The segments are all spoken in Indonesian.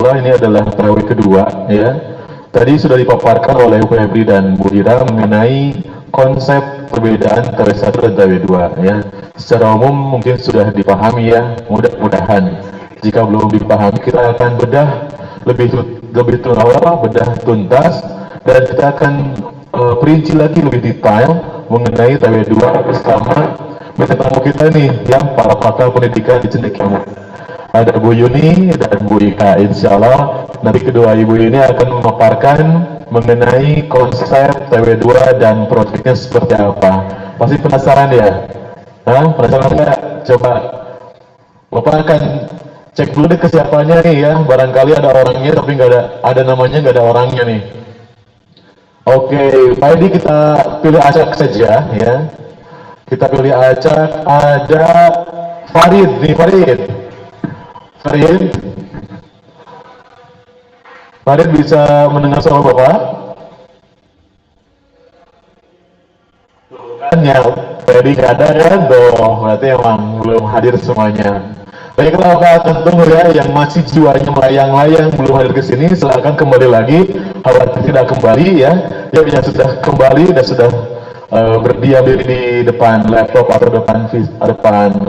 Allah ini adalah tarawih kedua ya. Tadi sudah dipaparkan oleh Bu Febri dan Bu Ira mengenai konsep perbedaan tarawih 1 dan tarawih 2 ya. Secara umum mungkin sudah dipahami ya, mudah-mudahan. Jika belum dipahami, kita akan bedah lebih tuntas dan kita akan perinci lagi lebih detail mengenai tarawih 2 bersama tamu kita nih yang para pakar pendidikan di Cendekiamu. Ada Bu Yuni dan Bu Ika. Insya Allah nanti kedua ibu ini akan memaparkan mengenai konsep TW2 dan proyeknya seperti apa. Pasti penasaran ya? Penasaran nggak? Coba Bapak akan cek dulu deh kesiapannya nih ya. Barangkali ada orangnya tapi nggak ada namanya, nggak ada orangnya nih. Oke, Pak Edi kita pilih acak saja ya. Kita pilih acak. Ada Farid nih, Farid bisa mendengar suara Bapak? Kan ya, Freddy nggak ada kan? Berarti emang belum hadir semuanya. Baiklah, Bapak akan tunggu ya, yang masih jiwanya melayang-layang belum hadir ke sini, silakan kembali lagi. Khawatir tidak kembali ya, yang sudah kembali dan sudah berdiam diri di depan laptop atau depan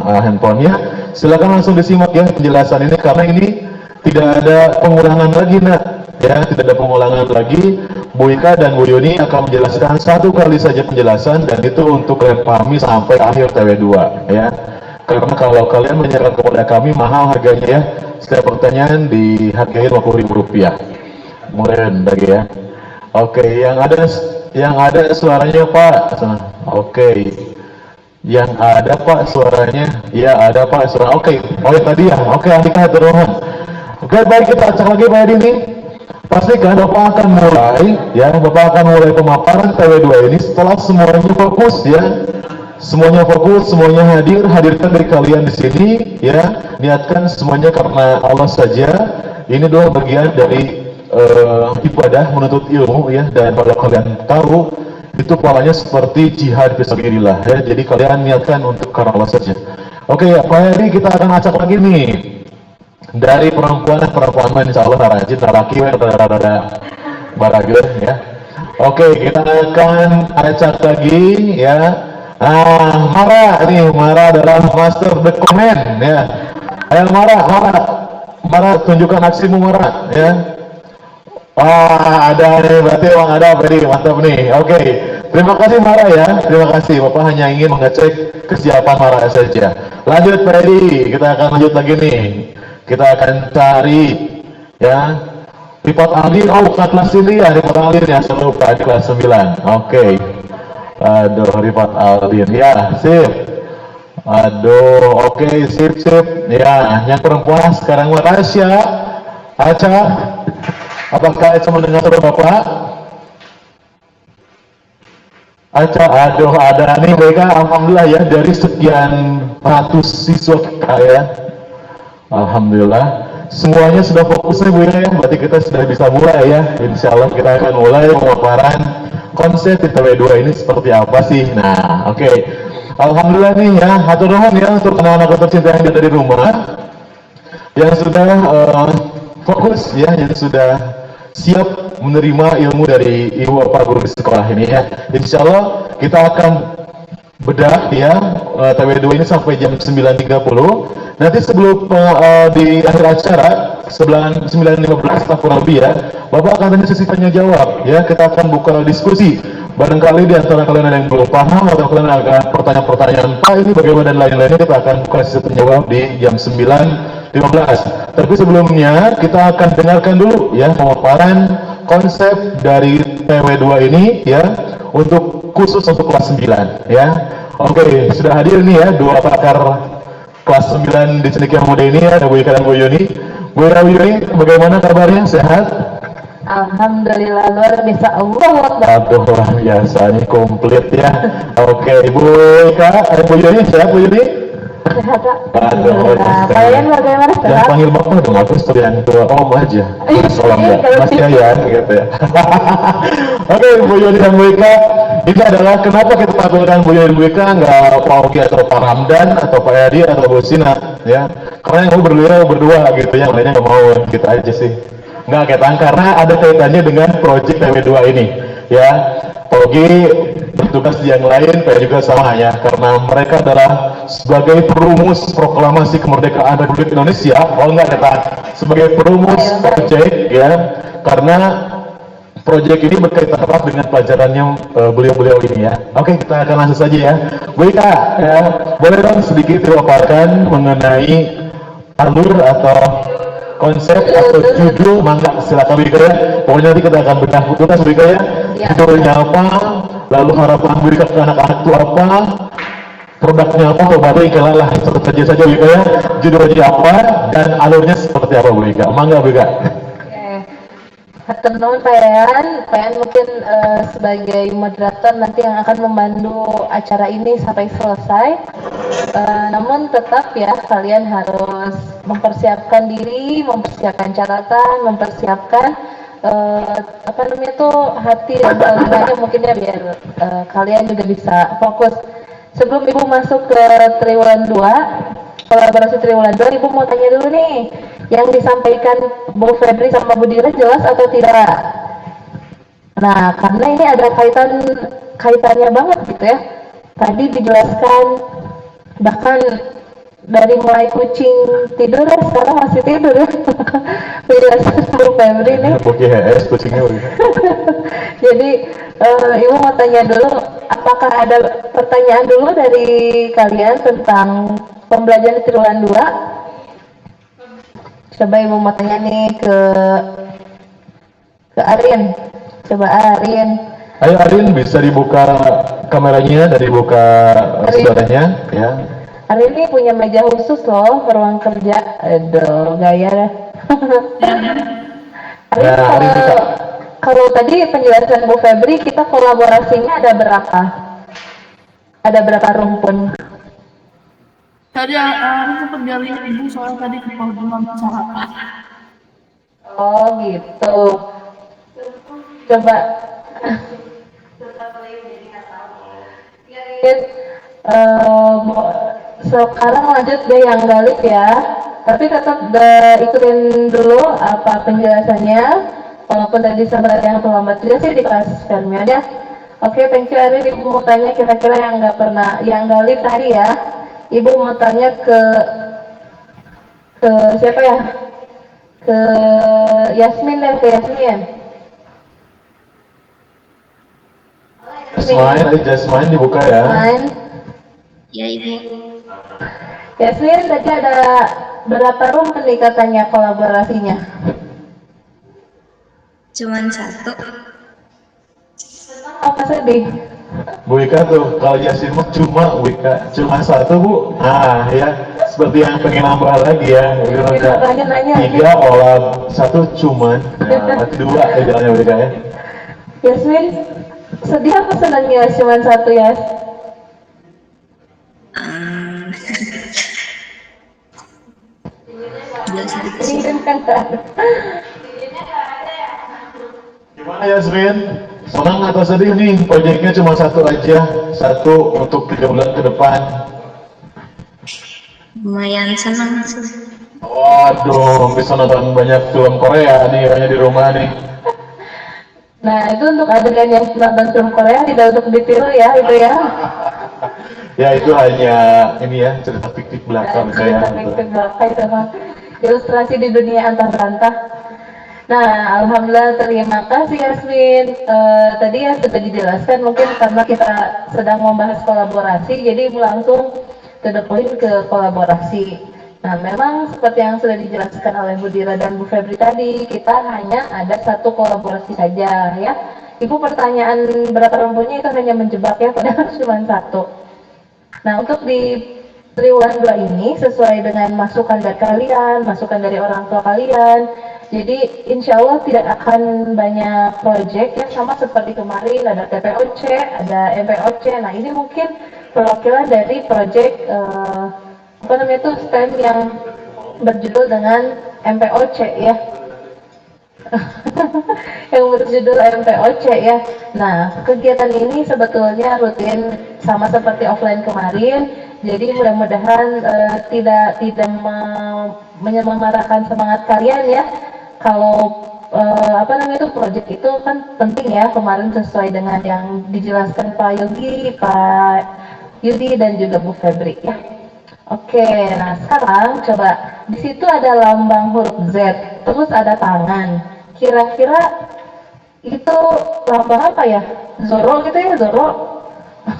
handphonenya, silakan langsung disimak ya penjelasan ini, karena ini tidak ada pengulangan lagi ya, tidak ada pengulangan lagi. Bu Ika dan Bu Yuni akan menjelaskan satu kali saja penjelasan, dan itu untuk kalian pahami sampai akhir TW2 ya, karena kalau kalian menyerahkan kepada kami mahal harganya ya, setiap pertanyaan dihargai Rp50.000 kemudian lagi ya. Oke, yang ada suaranya Pak. Oke. Yang ada Pak suaranya. Ya, ada Pak suara. Oke. Oleh tadi ya. Oke, Andika Haturnuhun. Oke, baik, kita acak lagi Pak Edi nih. Pastikan Bapak akan mulai ya. Bapak akan mulai pemaparan TW2 ini setelah semuanya fokus ya. Semuanya fokus, semuanya hadirkan dari kalian di sini ya. Niatkan semuanya karena Allah saja. Ini adalah bagian dari ibadah menuntut ilmu ya, dan kalau kalian tahu itu polanya seperti jihad fisabilillah ya, jadi kalian niatkan untuk karena Allah saja. Oke ya Pak Heri, kita akan acak lagi nih dari perempuan insya Allah rajin, laki rada barager ya. Oke, kita akan acak lagi ya. Mara adalah master the comment ya. Ayo Mara tunjukkan aksimu Mara ya. Ada nih, berarti emang ada, berarti mantap nih. Oke, terima kasih Mara ya, terima kasih. Bapak hanya ingin mengecek kesiapan Mara saja. Lanjut Pak Edi, kita akan lanjut lagi nih. Kita akan cari ya Rifat Aldin. Bukan kelas ini ya, Rifat Aldin ya, saya lupa di kelas 9. Oke. Aduh, Rifat Aldin ya, sip. Aduh, oke, sip. Ya, yang perempuan sekarang Tasya, Aca. Apakah Aca mendengar suara Bapak? Aca, aduh, ada nih mereka, alhamdulillah ya, dari sekian ratus siswa kita ya. Alhamdulillah, semuanya sudah fokus nih Bu ya, berarti kita sudah bisa mulai ya. Insya Allah kita akan mulai pemaparan konsep TW2 ini seperti apa sih. Nah, oke. Alhamdulillah nih ya, hatur nuhun ya untuk anak-anak tercinta yang ada di rumah, yang sudah fokus ya, yang sudah siap menerima ilmu dari ibu bapak guru di sekolah ini ya. Insya Allah kita akan bedah ya TW2 ini sampai jam 9.30. Nanti sebelum di akhir acara 9.15 kurang lebih ya, Bapak akan tanya sesi tanya jawab ya. Kita akan buka diskusi. Barangkali di antara kalian ada yang belum paham atau kalian ada pertanyaan-pertanyaan Pak ini bagaimana dan lain-lainnya, kita akan buka sesi tanya jawab di jam 9.15. Tapi sebelumnya kita akan dengarkan dulu ya pemaparan konsep dari TW2 ini ya, untuk khusus untuk kelas 9 ya. Oke, sudah hadir nih ya dua pakar kelas 9 di Cendekia Muda ini ya, ada Bu Ika dan Bu Yuni. Bu Yuni, bagaimana kabarnya? Sehat? Alhamdulillah, luar biasa. Aduh, luar biasa, ini komplit ya. Oke, Bu Ika, Bu Yuni, sehat Bu Yuni? Sehat, Pak. Aduh, Alhamdulillah. Kalian bagaimana, jangan sehat? panggil bapak dong, aku seperti yang tua om aja. Salam ya, Mas Yayan gitu ya. Oke, Bu Yodi dan Bu Ika, ini adalah kenapa kita tampilkan Bu Yodi dan Bu Ika, nggak Pak Oki atau Pak Ramdan atau Pak Edi atau Bu Sina, ya. Karena yang berdua gitu, yang lainnya nggak mau, gitu aja sih. Nggak kaitan, karena ada kaitannya dengan proyek PW2 ini, ya. Pak Oki bertugas di yang lain, kayak juga sama ya, karena mereka adalah sebagai perumus proklamasi kemerdekaan Republik Indonesia, enggak kata sebagai perumus proyek ya, karena proyek ini berkaitan erat dengan pelajarannya beliau-beliau ini ya. Oke, kita akan langsung saja ya. Bu Ika, ya, boleh dong sedikit diwaparkan mengenai alur atau konsep atau judul, mangga silakan Bu Ika ya. Pokoknya nanti kita akan bedah tuntas Bu Ika ya. Judulnya apa, lalu harapan Bu Ika ke anak-anak itu apa, produknya apa, baru Ika lah, sebut saja Bu Ika ya. Judulnya apa dan alurnya seperti apa Bu Ika. Mangga Bu Ika. Teman-teman Payan mungkin sebagai moderator nanti yang akan memandu acara ini sampai selesai. Namun tetap ya kalian harus mempersiapkan diri, mempersiapkan catatan, mempersiapkan apa namanya tuh hati dan telinga mungkin ya biar kalian juga bisa fokus. Sebelum Ibu masuk ke triwulan 2, kolaborasi triwulan 2, Ibu mau tanya dulu nih, yang disampaikan Bu Febri sama Bu Dira jelas atau tidak? Nah, karena ini ada kaitannya banget gitu ya. Tadi dijelaskan bahkan dari mulai kucing tidur ya, sekarang masih tidur ya. Penjelasan Bu Febri nih. Oke, HS kucingnya Bu Ika. Jadi Ibu mau tanya dulu, apakah ada pertanyaan dulu dari kalian tentang pembelajaran triwulan 2? Coba Ibu mau tanya nih ke Arin. Coba Arin. Ayo Arin, bisa dibuka kameranya dan dibuka suaranya ya. Arin ini punya meja khusus loh, ruang kerja. Aduh, gaya dah. Arin, Nah, Arin bisa. kalau tadi penjelasan Bu Febri, kita kolaborasinya ada berapa? Ada berapa rumpun? Tadi aku sempat gali ibu soal tadi kepala masyarakat. Oh gitu. Coba. Sekarang lanjut deh yang Galip ya. Tapi tetap ikutin dulu apa penjelasannya. Walaupun tadi sempat yang terlambat juga sih di kelas filmnya ya. Oke, thank you Ari. Ibu mau tanya kira-kira yang nggak pernah, yang Galip tadi ya. Ibu mau tanya ke siapa ya? Ke Yasmin dan ke Yasmin. Jasmine dibuka ya. Jasmine. Ya ibu. Yasmin, tadi ada berapa rumpun nih katanya kolaborasinya? Cuman satu. Apa sedih? Bu Ika tuh, kalau Yasin mah cuma Bu Ika, cuma satu Bu. Nah ya, seperti yang pengen nambah lagi ya. Nanya. 3 olah, 1 cuman. Nah, 2 jalannya Bu Ika ya. Yasmin, sedih apa senangnya cuma satu ya? Gimana Yasmin? Senang atau sedih nih? Proyeknya cuma satu aja, satu untuk 3 bulan ke depan. Lumayan senang sih. Waduh, bisa nonton banyak film Korea nih, hanya di rumah nih. Nah, itu untuk adegan yang nonton film Korea, tidak untuk ditiru ya, itu ya. Ya itu hanya ini ya, cerita fiktif belakang saya. Ilustrasi di dunia antah berantah. Nah, alhamdulillah, terima kasih Yasmin. Tadi ya sudah dijelaskan, mungkin karena kita sedang membahas kolaborasi, jadi Ibu langsung to the point ke kolaborasi. Nah, memang seperti yang sudah dijelaskan oleh Bu Dira dan Bu Febri tadi, kita hanya ada satu kolaborasi saja ya. Ibu pertanyaan berapa rumpunnya itu hanya menjebak ya, padahal cuma satu. Nah, untuk di triwulan 2 ini sesuai dengan masukan dari kalian, masukan dari orang tua kalian. Jadi insya Allah tidak akan banyak proyek yang sama seperti kemarin, ada TPOC, ada MPOC. Nah, ini mungkin perwakilan dari proyek apa namanya itu stand yang berjudul dengan MPOC ya. Yang berjudul MPOC ya. Nah, kegiatan ini sebetulnya rutin sama seperti offline kemarin. Jadi mudah-mudahan tidak menyemarakan semangat kalian ya. Kalau apa namanya itu project itu kan penting ya, kemarin sesuai dengan yang dijelaskan Pak Yogi, Pak Yudi dan juga Bu Febri ya. Oke, nah sekarang coba di situ ada lambang huruf Z, terus ada tangan. Kira-kira itu lambang apa ya? Zoro gitu ya, Zoro?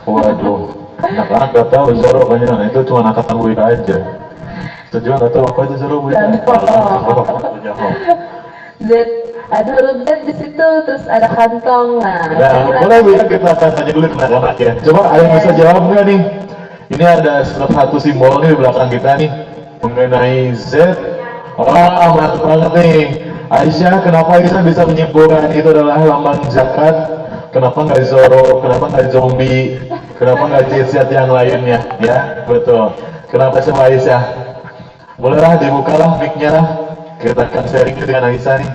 Waduh, anak-anak gak tahu Zoro kayaknya, itu cuma angkatan WK aja. Sejauh gak tahu apa itu Zoro WK. Z, ada huruf Z di situ, terus ada kantong. Nah, Boleh bisa kita tanya dulu ke anak-anak ya. Coba ada yang bisa jawab nggak nih? Ini ada satu simbol nih di belakang kita nih mengenai Z. Wah, mantap banget nih. Aisyah, kenapa Aisyah bisa menyimpulkan itu adalah lambang zakat? Kenapa nggak Zoro? Kenapa nggak zombie? Kenapa nggak jihad yang lainnya? Ya, betul. Kenapa sama Aisyah? Bolehlah dibukalah mic-nya lah. Kita akan sharing dengan Aisyah nih.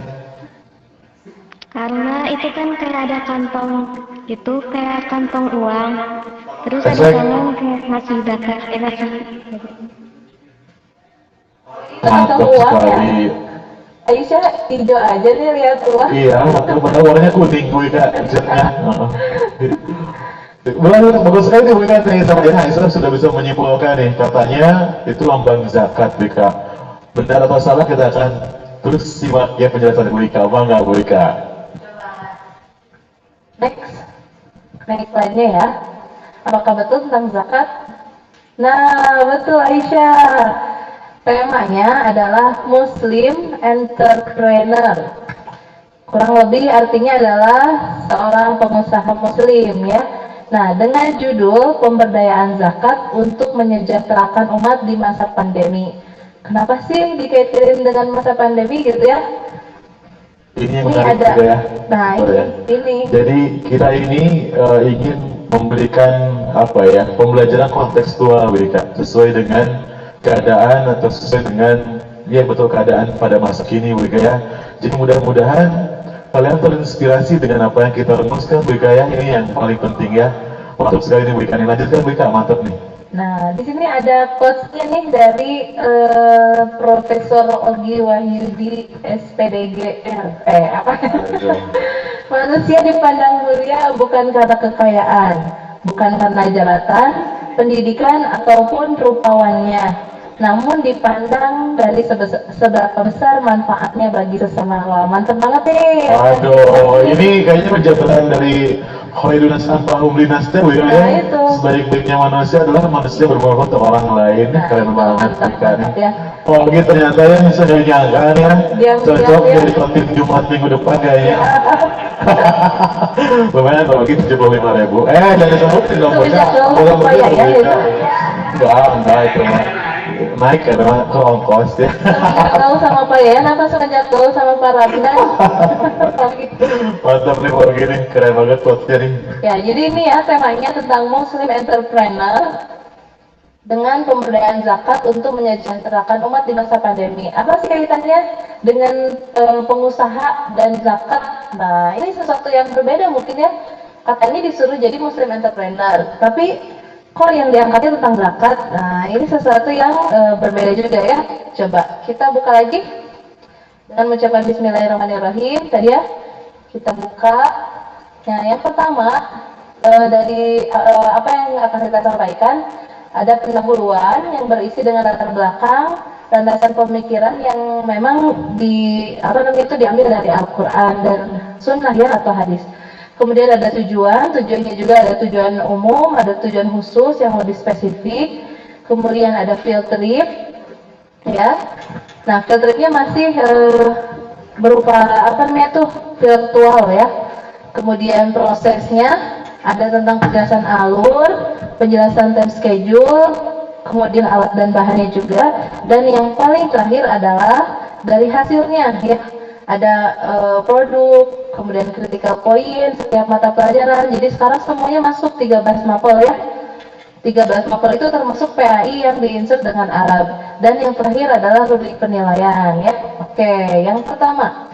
Karena itu kan kayak ada kantong itu kayak kantong uang, terus ada tangan kayak ngasih zakat, ngasih. Kantong Mantap uang ya. sekali. Aisyah hijau aja nih lihat uang. Iya, padahal warnanya kuning gue kak, jetnya. Bagus sekali nih Wika nih sama ya, Aisyah sudah bisa menyimpulkan nih, katanya itu lambang zakat Wika. Benar atau salah kita akan terus simak ya penjelasan Wika, bangga Wika. Next lainnya ya. Apakah betul tentang zakat? Nah, betul Aisyah. Temanya adalah Muslim Entrepreneur. Kurang lebih artinya adalah seorang pengusaha muslim ya. Nah, dengan judul pemberdayaan zakat untuk menyejahterakan umat di masa pandemi. Kenapa sih dikaitin dengan masa pandemi gitu ya? Ini yang Ini menarik ada. juga ya. Nah, ini. Jadi kita ini ingin memberikan apa ya, pembelajaran kontekstual Wika, sesuai dengan keadaan atau sesuai dengan ya betul keadaan pada masa kini Wika ya. Jadi mudah-mudahan kalian terinspirasi dengan apa yang kita rumuskan Wika ya. Ini yang paling penting ya. Mantap sekali nih Wika. Nih lanjutkan Wika, mantap nih. Nah, di sini ada quotes-nya nih dari Profesor Ogi Wahyudi SPDG apa? Manusia dipandang mulia bukan karena kekayaan, bukan karena jabatan, pendidikan ataupun rupawannya, namun dipandang dari seberapa besar manfaatnya bagi sesama. Wah, mantep banget nih. Aduh, ini kayaknya penjelasan dari Khairunas Anfa'um Linas ya. Itu. Sebaik-baiknya manusia adalah manusia bermanfaat untuk orang lain. Keren banget Wika nih. Ya. Oh gitu ternyata ya, sudah nyangka ya. Cocok ya. jadi khotib Jumat minggu depan kayaknya. Lumayan kalau gitu 75.000. Jangan sebutin dong bocah. Boleh supaya ya, itu. Enggak itu mah. Naik karena ke ongkos ya. Tahu sama Pak Yan apa sengaja tahu sama Pak Ramdan? Mantap nih Pak gini, keren banget quote-nya nih. Ya, jadi ini ya temanya tentang Muslim Entrepreneur dengan pemberdayaan zakat untuk menyejahterakan umat di masa pandemi. Apa sih kaitannya dengan pengusaha dan zakat? Nah, ini sesuatu yang berbeda mungkin ya. Katanya disuruh jadi Muslim Entrepreneur, tapi kok yang diangkatnya tentang zakat? Nah, ini sesuatu yang berbeda juga ya. Coba kita buka lagi dengan mengucapkan Bismillahirrahmanirrahim. Tadi ya kita buka. Nah, yang pertama dari apa yang akan kita sampaikan, ada pendahuluan yang berisi dengan latar belakang dan dasar pemikiran yang memang itu diambil dari Al-Quran dan Sunnah ya atau hadis. Kemudian ada tujuannya juga ada tujuan umum, ada tujuan khusus yang lebih spesifik. Kemudian ada field trip, ya. Nah, field tripnya masih berupa virtual ya. Kemudian prosesnya ada tentang penjelasan alur, penjelasan time schedule, kemudian alat dan bahannya juga. Dan yang paling terakhir adalah dari hasilnya ya. Ada produk, kemudian critical point, setiap mata pelajaran. Jadi sekarang semuanya masuk 13 mapel ya. 13 Maret itu termasuk PAI yang diinsert dengan Arab. Dan yang terakhir adalah rubrik penilaian ya. Oke, yang pertama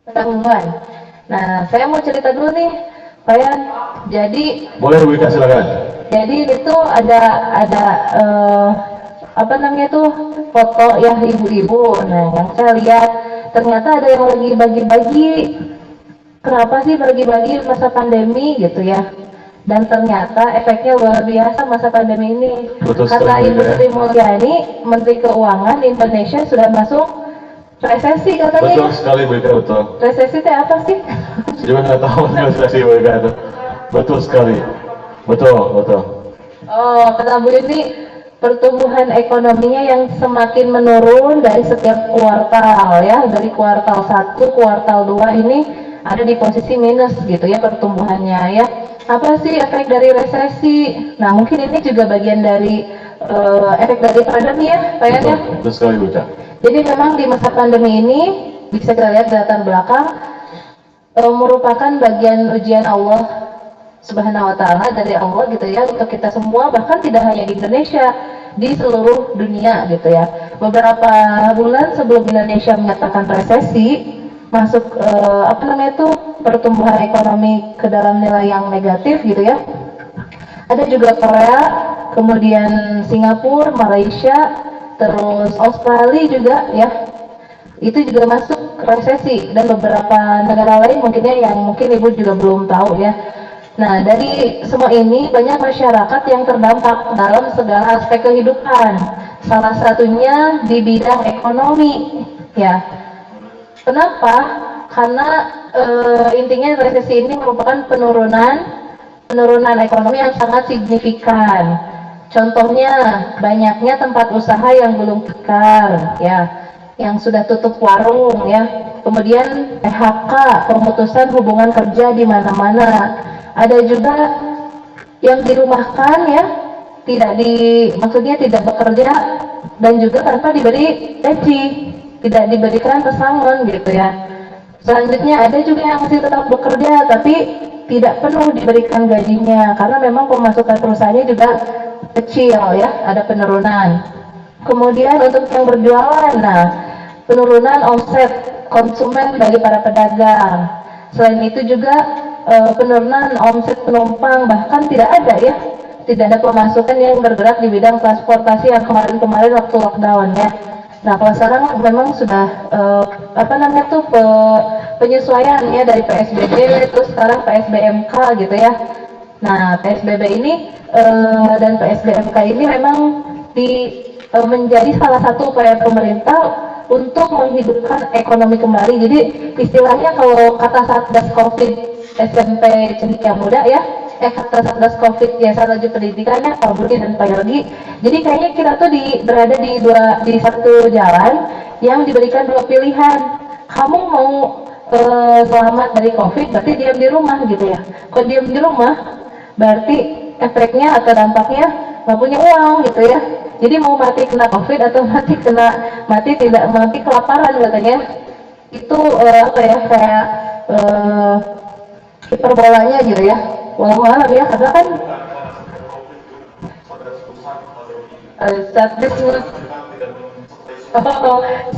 penanggungan. Nah, saya mau cerita dulu nih, Pak. Jadi Boleh Bu Ika, silakan. jadi itu ada apa namanya tuh foto ya ibu-ibu. Nah, yang saya lihat ternyata ada yang lagi bagi-bagi. Kenapa sih bagi-bagi masa pandemi gitu ya? Dan ternyata efeknya luar biasa masa pandemi ini. Betul Kata sekali, Ibu ya. Sri Mulyani, Menteri Keuangan Indonesia sudah masuk resesi katanya. Betul sekali Bu Ika, betul. Resesi itu apa sih? Juga nggak tahu ilustrasi Bu Ika itu. Betul sekali. Betul, betul. Oh, kata Bu ini pertumbuhan ekonominya yang semakin menurun dari setiap kuartal ya, dari kuartal 1, kuartal 2 ini ada di posisi minus gitu ya pertumbuhannya ya. Apa sih efek dari resesi? Nah, mungkin ini juga bagian dari efek dari pandemi ya, Pak Yan ya. Betul sekali Bu Ika. Jadi memang di masa pandemi ini bisa kita lihat latar belakang merupakan bagian ujian Allah Subhanahu wa Ta'ala dari Allah gitu ya untuk kita semua, bahkan tidak hanya di Indonesia, di seluruh dunia gitu ya. Beberapa bulan sebelum Indonesia menyatakan resesi, masuk apa namanya tuh pertumbuhan ekonomi ke dalam nilai yang negatif gitu ya. Ada juga Korea, kemudian Singapura, Malaysia, terus Australia juga ya. Itu juga masuk resesi, dan beberapa negara lain mungkinnya yang mungkin Ibu juga belum tahu ya. Nah, dari semua ini banyak masyarakat yang terdampak dalam segala aspek kehidupan. Salah satunya di bidang ekonomi ya. Kenapa? Karena intinya resesi ini merupakan penurunan ekonomi yang sangat signifikan. Contohnya banyaknya tempat usaha yang belum kekar ya, yang sudah tutup warung ya. Kemudian PHK, pemutusan hubungan kerja di mana-mana. Ada juga yang dirumahkan ya, maksudnya tidak bekerja dan juga tanpa diberi gaji, tidak diberikan pesangon gitu ya. Selanjutnya ada juga yang masih tetap bekerja tapi tidak penuh diberikan gajinya karena memang pemasukan perusahaannya juga kecil ya, ada penurunan. Kemudian untuk yang berjualan, nah penurunan omset konsumen bagi para pedagang. Selain itu juga penurunan omset penumpang, bahkan tidak ada ya, tidak ada pemasukan yang bergerak di bidang transportasi yang kemarin waktu lockdown ya. Nah, kalau sekarang memang sudah apa namanya tuh penyesuaian ya dari PSBB terus sekarang PSBMK gitu ya. Nah, PSBB ini dan PSBMK ini memang menjadi salah satu upaya pemerintah untuk menghidupkan ekonomi kembali. Jadi istilahnya kalau kata Satgas Covid SMP Cendekia Muda ya, kata Satgas Covid Jasa Laju Pendidikannya Pak Budi dan Pak Yogi. Jadi kayaknya kita tuh berada di satu jalan yang diberikan dua pilihan. Kamu mau selamat dari Covid, berarti diam di rumah gitu ya. Kalau diam di rumah, berarti efeknya atau dampaknya nggak punya uang gitu ya. Jadi mau mati kena Covid atau mati kelaparan katanya. Itu apa ya, kayak hiperbolanya gitu ya. Walau alam ya, karena kan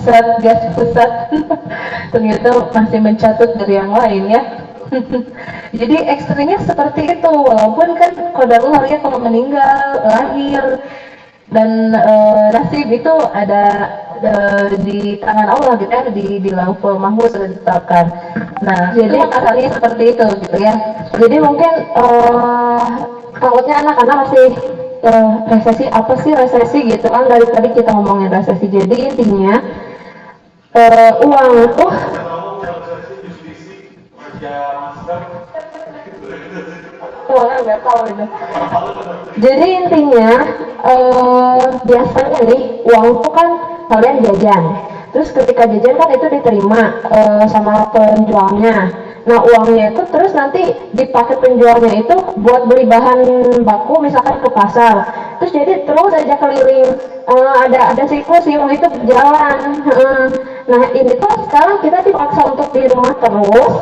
Satgas pusat ternyata masih mencatut dari yang lain ya. Jadi ekstrimnya seperti itu, walaupun kan qadarullah ya, kalau meninggal lahir dan nasib itu ada di tangan Allah gitu ya, di Lauhul Mahfuz sudah ditetapkan. Nah, jadi asalnya seperti itu gitu ya. Jadi mungkin takutnya anak-anak masih resesi, apa sih resesi gitu kan, dari tadi kita ngomongin resesi. Jadi intinya uang itu nggak tahu itu. Jadi intinya biasanya nih uang itu kan kalian jajan, terus ketika jajan kan itu diterima sama penjualnya. Nah, uangnya itu terus nanti dipakai penjualnya itu buat beli bahan baku misalkan ke pasar. Terus jadi terus aja keliling, ada siklus uang itu berjalan. Nah, ini tuh sekarang kita dipaksa untuk di rumah terus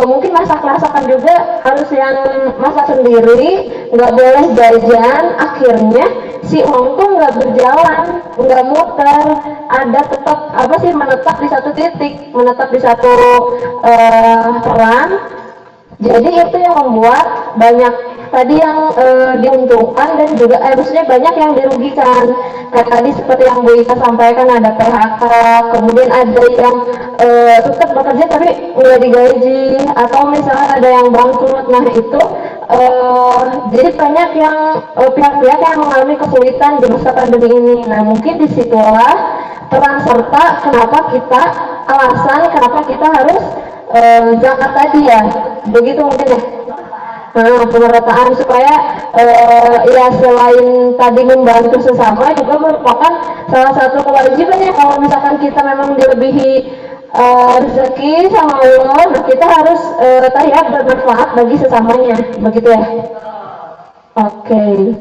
mungkin masak-masakan juga harus yang masak sendiri, nggak boleh jajan. Akhirnya si uang tuh nggak berjalan, nggak muter, ada tetap apa sih, menetap di satu titik, menetap di satu peran. Jadi itu yang membuat banyak tadi yang diuntungkan dan juga maksudnya banyak yang dirugikan. Kayak tadi seperti yang Bu Ika sampaikan, ada PHK, kemudian ada yang tetap bekerja tapi nggak digaji, atau misalnya ada yang bangkrut. Nah itu jadi banyak yang pihak-pihak yang mengalami kesulitan di masa pandemi ini. Nah mungkin disitulah peran serta alasan kenapa kita harus zakat tadi ya, begitu mungkin ya. Nah, pemerataan supaya ya selain tadi membantu sesama juga merupakan salah satu kewajibannya. Kalau misalkan kita memang dilebihi rezeki sama Allah, nah kita harus tadi ya bermanfaat bagi sesamanya, begitu ya. Oke.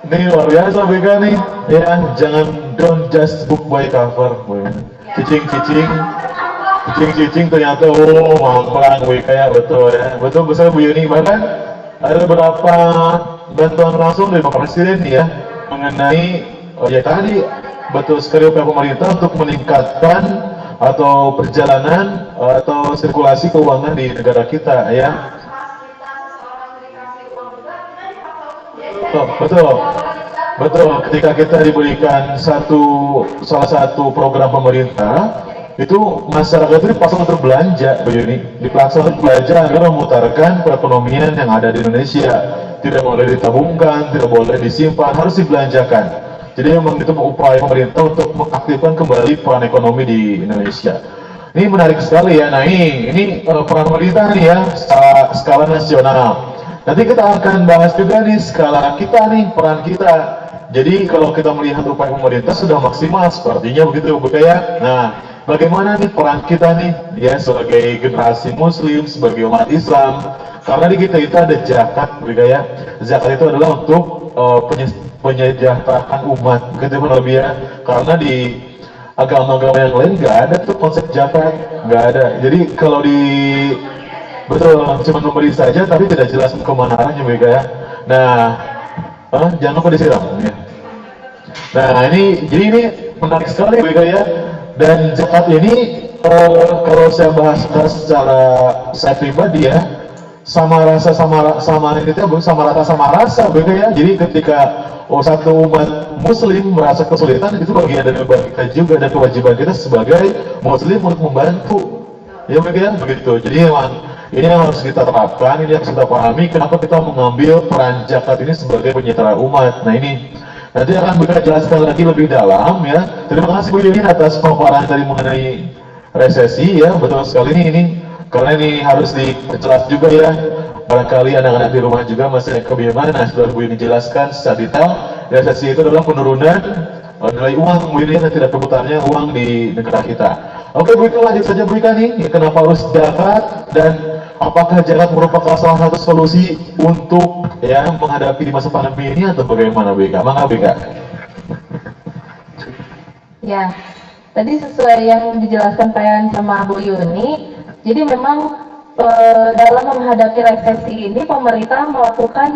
Ini luar biasa BK nih, ya jangan don't just book by cover, cicing ternyata mampang BK ya, betul besar Bu Yuni. Bahkan ada beberapa bantuan langsung dari Bapak Presiden ya mengenai ya tadi betul sekali upaya pemerintah untuk meningkatkan atau perjalanan atau sirkulasi keuangan di negara kita ya. Betul. Ketika kita diberikan salah satu program pemerintah, itu masyarakat itu dipaksa untuk belanja, begini, dipaksa untuk belanja agar memutarkan perekonomian yang ada di Indonesia. Tidak boleh ditabungkan, tidak boleh disimpan, harus dibelanjakan. Jadi memang itu upaya pemerintah untuk mengaktifkan kembali peran ekonomi di Indonesia. Ini menarik sekali ya. Nah ini peran pemerintah nih ya, skala nasional. Nanti kita akan bahas juga nih skala kita nih, peran kita. Jadi kalau kita melihat upaya pemerintah sudah maksimal, sepertinya begitu Bu ya. Nah, bagaimana nih peran kita nih ya sebagai generasi muslim, sebagai umat Islam? Karena di kita itu ada zakat Bu ya. Zakat itu adalah untuk penyejahteraan umat, begitu lebih ya. Karena di agama-agama yang lain nggak ada tuh konsep zakat, nggak ada. Jadi kalau di betul, cuma memberi saja tapi tidak jelas kemana arahnya BK ya. Nah, jangan lupa disiram ya. Nah jadi ini menarik sekali BK ya. Dan zakat ini kalau saya bahas secara saya pribadi ya, sama rasa BK ya. Jadi ketika satu umat muslim merasa kesulitan, itu bagian dari kita juga dan kewajiban kita sebagai muslim untuk membantu. Ya BK ya, begitu. Jadi memang ini yang harus kita terapkan, ini yang harus kita pahami kenapa kita mengambil peran zakat ini sebagai penyetara umat. Nah ini nanti akan kita jelaskan lagi lebih dalam ya. Terima kasih Bu Yuni atas pemaparan tadi mengenai resesi ya, betul sekali ini karena ini harus diperjelas juga ya. Barangkali anak-anak di rumah juga masih kebingungan. Nah sudah Bu Yuni jelaskan secara detail, resesi itu adalah penurunan nilai uang Bu Yuni dan tidak berputarnya uang di negara kita. Oke Bu Ika, lanjut saja Bu Ika nih, kenapa harus zakat dan apakah zakat merupakan salah satu solusi untuk ya menghadapi di masa pandemi ini atau bagaimana Bu Ika? Mangga Bu Ika. Ya, tadi sesuai yang dijelaskan Pak Yan sama Bu Yuni, jadi memang dalam menghadapi resesi ini pemerintah melakukan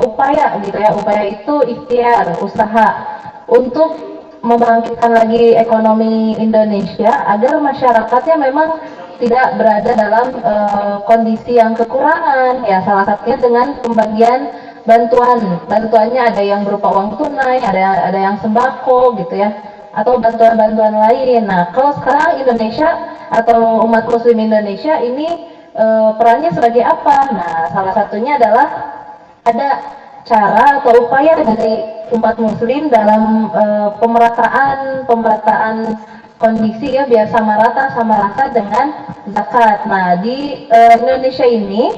upaya gitu ya, upaya itu ikhtiar, usaha untuk membangkitkan lagi ekonomi Indonesia agar masyarakatnya memang tidak berada dalam kondisi yang kekurangan ya, salah satunya dengan pembagian bantuannya ada yang berupa uang tunai, ada yang sembako gitu ya, atau bantuan-bantuan lain. Nah kalau sekarang Indonesia atau umat muslim Indonesia ini perannya sebagai apa? Nah salah satunya adalah ada cara atau upaya dari umat muslim dalam pemerataan kondisi ya, biar sama rata dengan zakat. Nah di Indonesia ini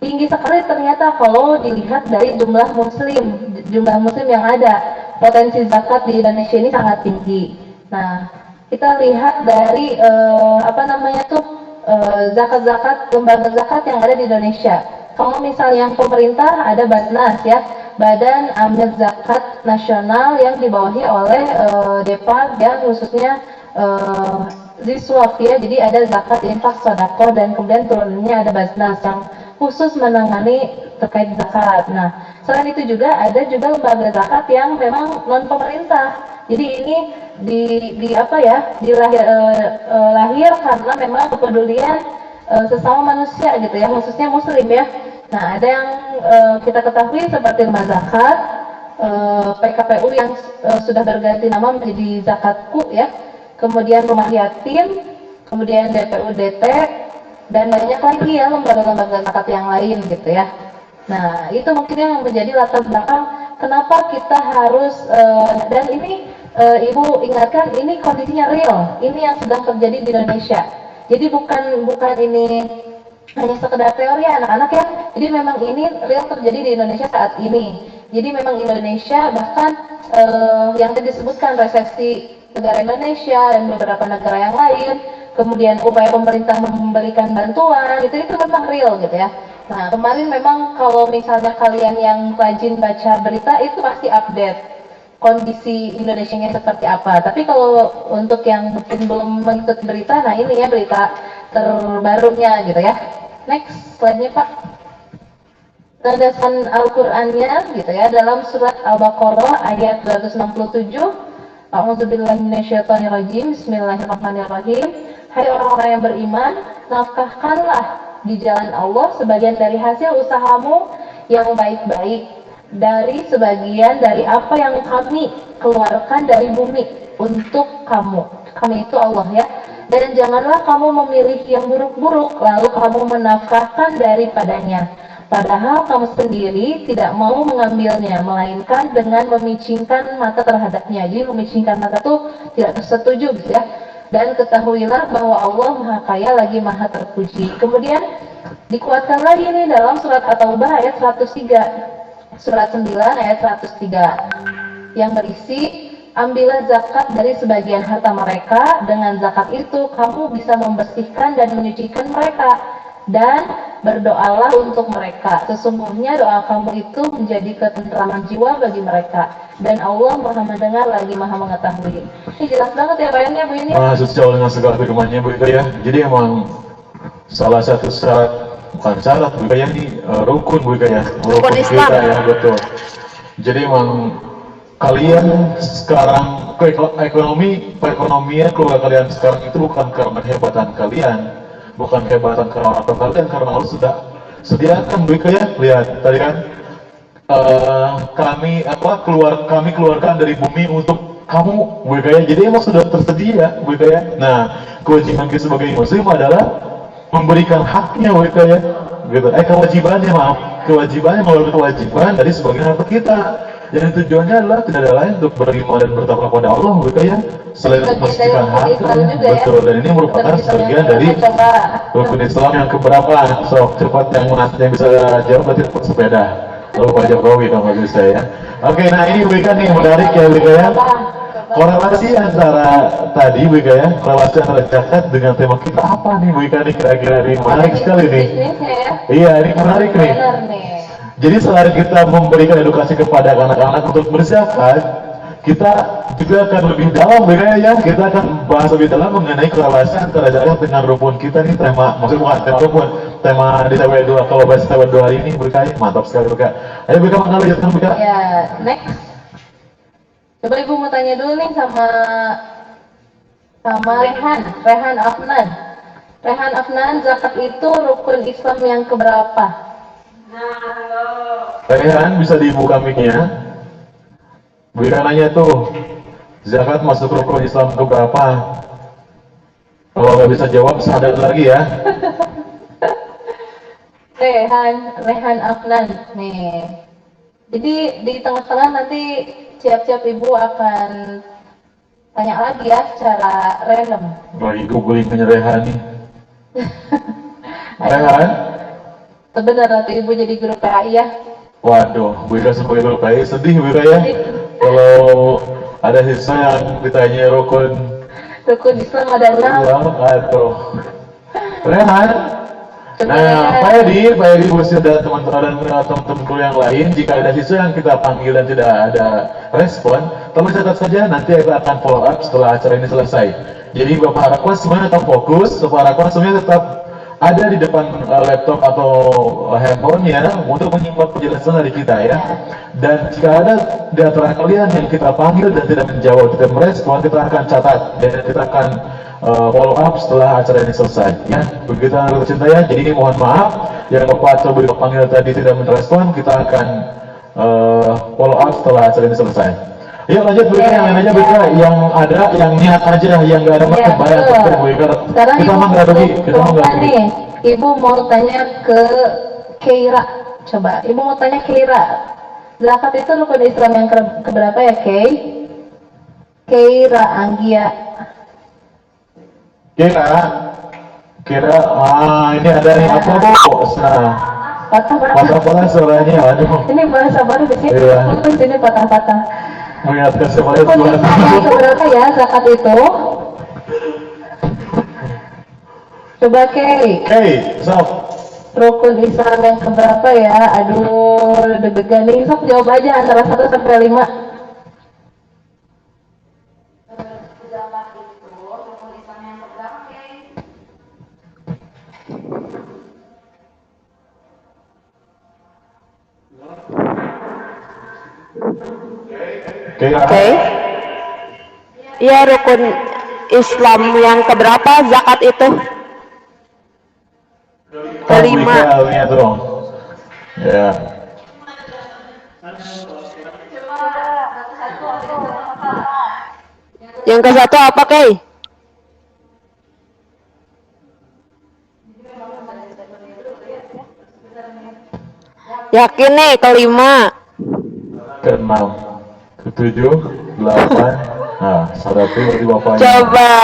tinggi sekali ternyata kalau dilihat dari jumlah muslim yang ada. Potensi zakat di Indonesia ini sangat tinggi. Nah kita lihat dari zakat-zakat lembaga zakat yang ada di Indonesia. Kalau misalnya yang pemerintah ada Basnas ya, Badan Amil Zakat Nasional yang dibawahi oleh Depar yang khususnya Ziswaf ya. Jadi ada zakat, infak, sedekah, dan kemudian turunannya ada Basnas yang khusus menangani terkait zakat. Nah, selain itu juga ada juga lembaga zakat yang memang non pemerintah. Jadi ini lahir karena memang kepedulian sesama manusia gitu ya, khususnya muslim ya. Nah, ada yang kita ketahui seperti rumah zakat, PKPU yang sudah berganti nama menjadi Zakatku ya, kemudian rumah yatim, kemudian DPUDT, dan banyak lagi ya lembaga-lembaga zakat yang lain gitu ya. Nah, itu mungkin yang menjadi latar belakang kenapa kita harus dan ini Ibu ingatkan ini kondisinya real, ini yang sedang terjadi di Indonesia. Jadi bukan ini hanya sekedar teori anak-anak ya. Jadi memang ini real terjadi di Indonesia saat ini. Jadi memang Indonesia bahkan yang tadi disebutkan resesi negara Indonesia dan beberapa negara yang lain, kemudian upaya pemerintah memberikan bantuan, itu memang real gitu ya. Nah, kemarin memang kalau misalnya kalian yang rajin baca berita itu pasti update kondisi Indonesia-nya seperti apa. Tapi kalau untuk yang mungkin belum mengikuti berita, nah ini ya berita terbarunya gitu ya. Next slide-nya Pak. Landasan Al-Qur'annya gitu ya, dalam surat Al-Baqarah ayat 267. A'udzubillahi minasyaitonirrajim. Bismillahirrahmanirrahim. Hai orang-orang yang beriman, nafkahkanlah di jalan Allah sebagian dari hasil usahamu yang baik-baik, dari sebagian dari apa yang kami keluarkan dari bumi untuk kamu. Kami itu Allah ya. Dan janganlah kamu memilih yang buruk-buruk lalu kamu menafkahkan daripadanya, padahal kamu sendiri tidak mau mengambilnya, melainkan dengan memicingkan mata terhadapnya. Jadi memicingkan mata itu tidak setuju gitu ya. Dan ketahuilah bahwa Allah Maha Kaya lagi Maha Terpuji. Kemudian dikuatkan lagi nih dalam surat At-Taubah ayat 103. Surat 9 ayat 103 yang berisi, ambillah zakat dari sebagian harta mereka, dengan zakat itu kamu bisa membersihkan dan menyucikan mereka, dan berdoalah untuk mereka, sesungguhnya doa kamu itu menjadi ketentraman jiwa bagi mereka, dan Allah Maha mendengar lagi Maha mengetahui. Ini jelas banget ya bayannya Bu ini. Sejauh dengan segala firman-Nya Bu Ika ya. Jadi emang salah satu syarat, bukan syarat Bu Ika ya, ini rukun Bu Ika ya, rukun kita ya, betul. Jadi emang kalian sekarang perekonomian keluarga kalian sekarang itu bukan karena hebatan kalian, bukan hebatan karena orang tua kalian, karena Allah sudah sediakan Bu Ika ya. Lihat tadi kan kami keluarkan dari bumi untuk kamu Bu Ika ya. Jadi emang sudah tersedia Bu Ika ya. Nah, kewajiban kita sebagai muslim adalah memberikan haknya Bu Ika ya, gitu. Kewajibannya melalui kewajiban dari sebagian harta kita. Dan tujuannya adalah tidak ada lain untuk beriman dan bertakwa kepada Allah Bu Ika ya, selain memastikan harta ya. Betul. Dan ini merupakan sebagian dari rukun Islam yang keberapa? So, cepat yang bisa jawab berarti dapat sepeda. Lalu Pak Jokowi kalau nggak bisa ya. Oke, nah ini Bu Ika nih menarik ya Bu Ika ya. Korelasi antara tadi Bu Ika ya, korelasi antara zakat dengan tema kita apa nih Bu Ika nih, kira-kira nih menarik sekali nih. Iya, ini menarik nih. Jadi selain kita memberikan edukasi kepada anak-anak untuk berzakat, kita juga akan lebih dalam Bu Ika ya. Kita akan bahas lebih dalam mengenai korelasi antara zakat dengan rukun kita nih, tema, maksudnya bukan tema rukun, tema di TW2, kalau bahas TW2 hari ini Bu Ika, mantap sekali Bu Ika. Ayo Bu Ika, mengalir ya Bu Ika. Ya, next. Coba Ibu mau tanya dulu nih sama Rehan Afnan. Rehan Afnan, zakat itu rukun Islam yang keberapa? Rehan, bisa dibuka mic-nya? Bu Ika nanya tuh, zakat masuk rukun Islam keberapa? Kalau nggak bisa jawab, sadar lagi ya. Rehan Afnan nih. Jadi di tengah-tengah nanti siap-siap Ibu akan tanya lagi ya secara random. Lagi googling penyerehan nih. Rehan? Benar nanti Ibu jadi guru PAI ya. Waduh, Bu Ika sebagai guru PAI sedih Bu Ika ya. Kalau ada siswa yang ditanya rukun Islam adalah. Aduh. Rehan? Nah, Pak Edi Bosir dan teman-teman yang lain, jika ada siswa yang kita panggil dan tidak ada respon, tolong catat saja, nanti kita akan follow up setelah acara ini selesai. Jadi Bapak Harakwas semuanya tetap fokus, Bapak Harakwas semuanya tetap ada di depan laptop atau handphone ya untuk menyimak penjelasan dari kita ya. Dan jika ada di antara kalian yang kita panggil dan tidak menjawab, tidak merespon, kita akan catat dan kita akan follow up setelah acara ini selesai ya. Begitu anak tercinta ya. Jadi ini mohon maaf yang Bapak coba dipanggil tadi tidak merespon, kita akan follow up setelah acara ini selesai. Yuk lanjut Bu Ika, yang lain aja Bu Ika, yang ada, yang niat aja, yang nggak ada maksud bayar seperti Bu Ika. Sekarang Kita mah nggak rugi, kita mah nggak rugi. nih, Ibu mau tanya ke Keira, coba. Ibu mau tanya Keira, zakat itu rukun Islam yang keberapa ya Kei? Keira Anggia. Kira, ini ada nih apa Bu? Nah, patah-patah suaranya, aduh. Ini bahasa baru di sini, Iya. terus ini patah-patah. Mengingatkan semuanya Rukun Tuhan. Islam yang keberapa ya zakat itu? Coba Kei. Hey, stop. Rukun Islam yang keberapa ya? Aduh, deg-degan nih. Sok jawab aja antara 1 sampai 5. Oke. Iya, rukun Islam yang keberapa zakat itu? Kelima. Lihat dong. Ya. Yang ke satu apa, Kei? Yakin nih, kelima. Ke-6, ke-7, 8. Nah, sadapi berarti bapaknya. Coba.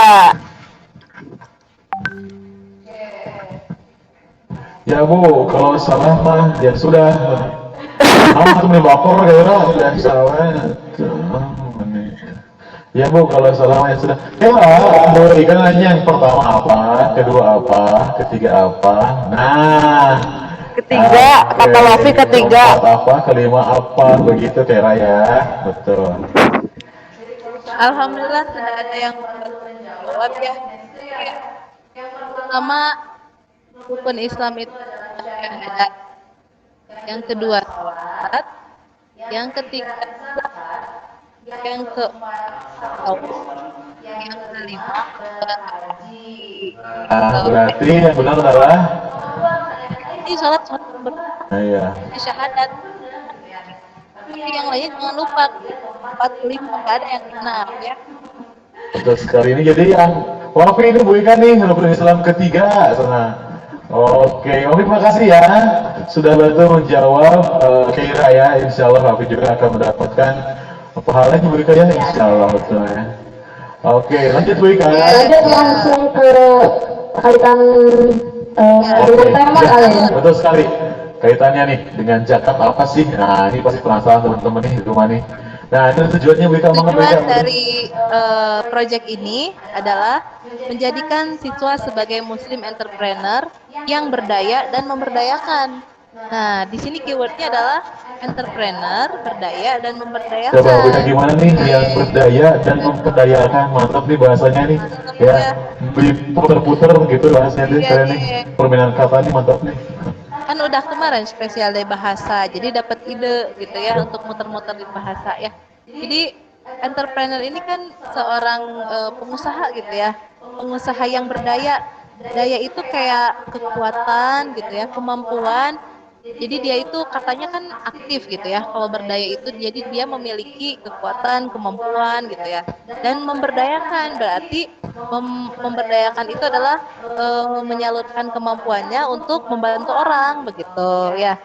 Ya Bu, kalau salah mah ya sudah. Kamu tuh nih baper kayaknya dan salah. Ya Bu, kalau salah mah ya sudah. Ya Bu, ikan nanya yang pertama apa, kedua apa, ketiga apa. Nah. Ketiga, kata Lofi ketiga. Keempat apa, kelima apa, begitu Tera ya. Betul. Alhamdulillah sudah ada yang menjawab ya. Yang pertama rukun Islam itu syahadat. Yang kedua salat. Yang ketiga zakat. Yang keempat tauhid. Yang kelima haji. Berarti yang benar adalah Ini salat iya. syahadat. Tapi yang lainnya jangan lupa 45 nggak ada yang genap ya. Betul sekali ini jadi yang Wafi ini Bu Ika nih rukun Islam ketiga sana. Oke, Wafi terima kasih ya sudah bantu menjawab Keira ya. Insya Allah Wafi juga akan mendapatkan pahalanya Bu Ika ya. Insya Allah betul ya. Oke, lanjut Bu Ika. Lanjut langsung ke kaitan tema kali ya. Betul sekali. Kaitannya nih dengan zakat apa sih? Nah, ini pasti penasaran teman-teman nih di rumah nih. Nah, itu tujuannya Bu Ika banget Bu Ika. Tujuan dari proyek ini adalah menjadikan siswa sebagai Muslim entrepreneur yang berdaya dan memberdayakan. Nah, di sini keywordnya adalah entrepreneur, berdaya dan memberdayakan. Coba Bu Ika gimana nih yang berdaya dan memperdayakan, mantap nih bahasanya nih. Ya, diputer-puter gitu bahasanya nih, keren nih. Permainan kata nih mantap nih. Kan udah kemarin spesial dari bahasa, jadi dapat ide gitu ya untuk muter-muter di bahasa ya. Jadi entrepreneur ini kan seorang pengusaha gitu ya, pengusaha yang berdaya. Daya itu kayak kekuatan gitu ya, kemampuan. Jadi dia itu katanya kan aktif gitu ya. Kalau berdaya itu jadi dia memiliki kekuatan, kemampuan gitu ya. Dan memberdayakan berarti memberdayakan itu adalah menyalurkan kemampuannya untuk membantu orang begitu ya.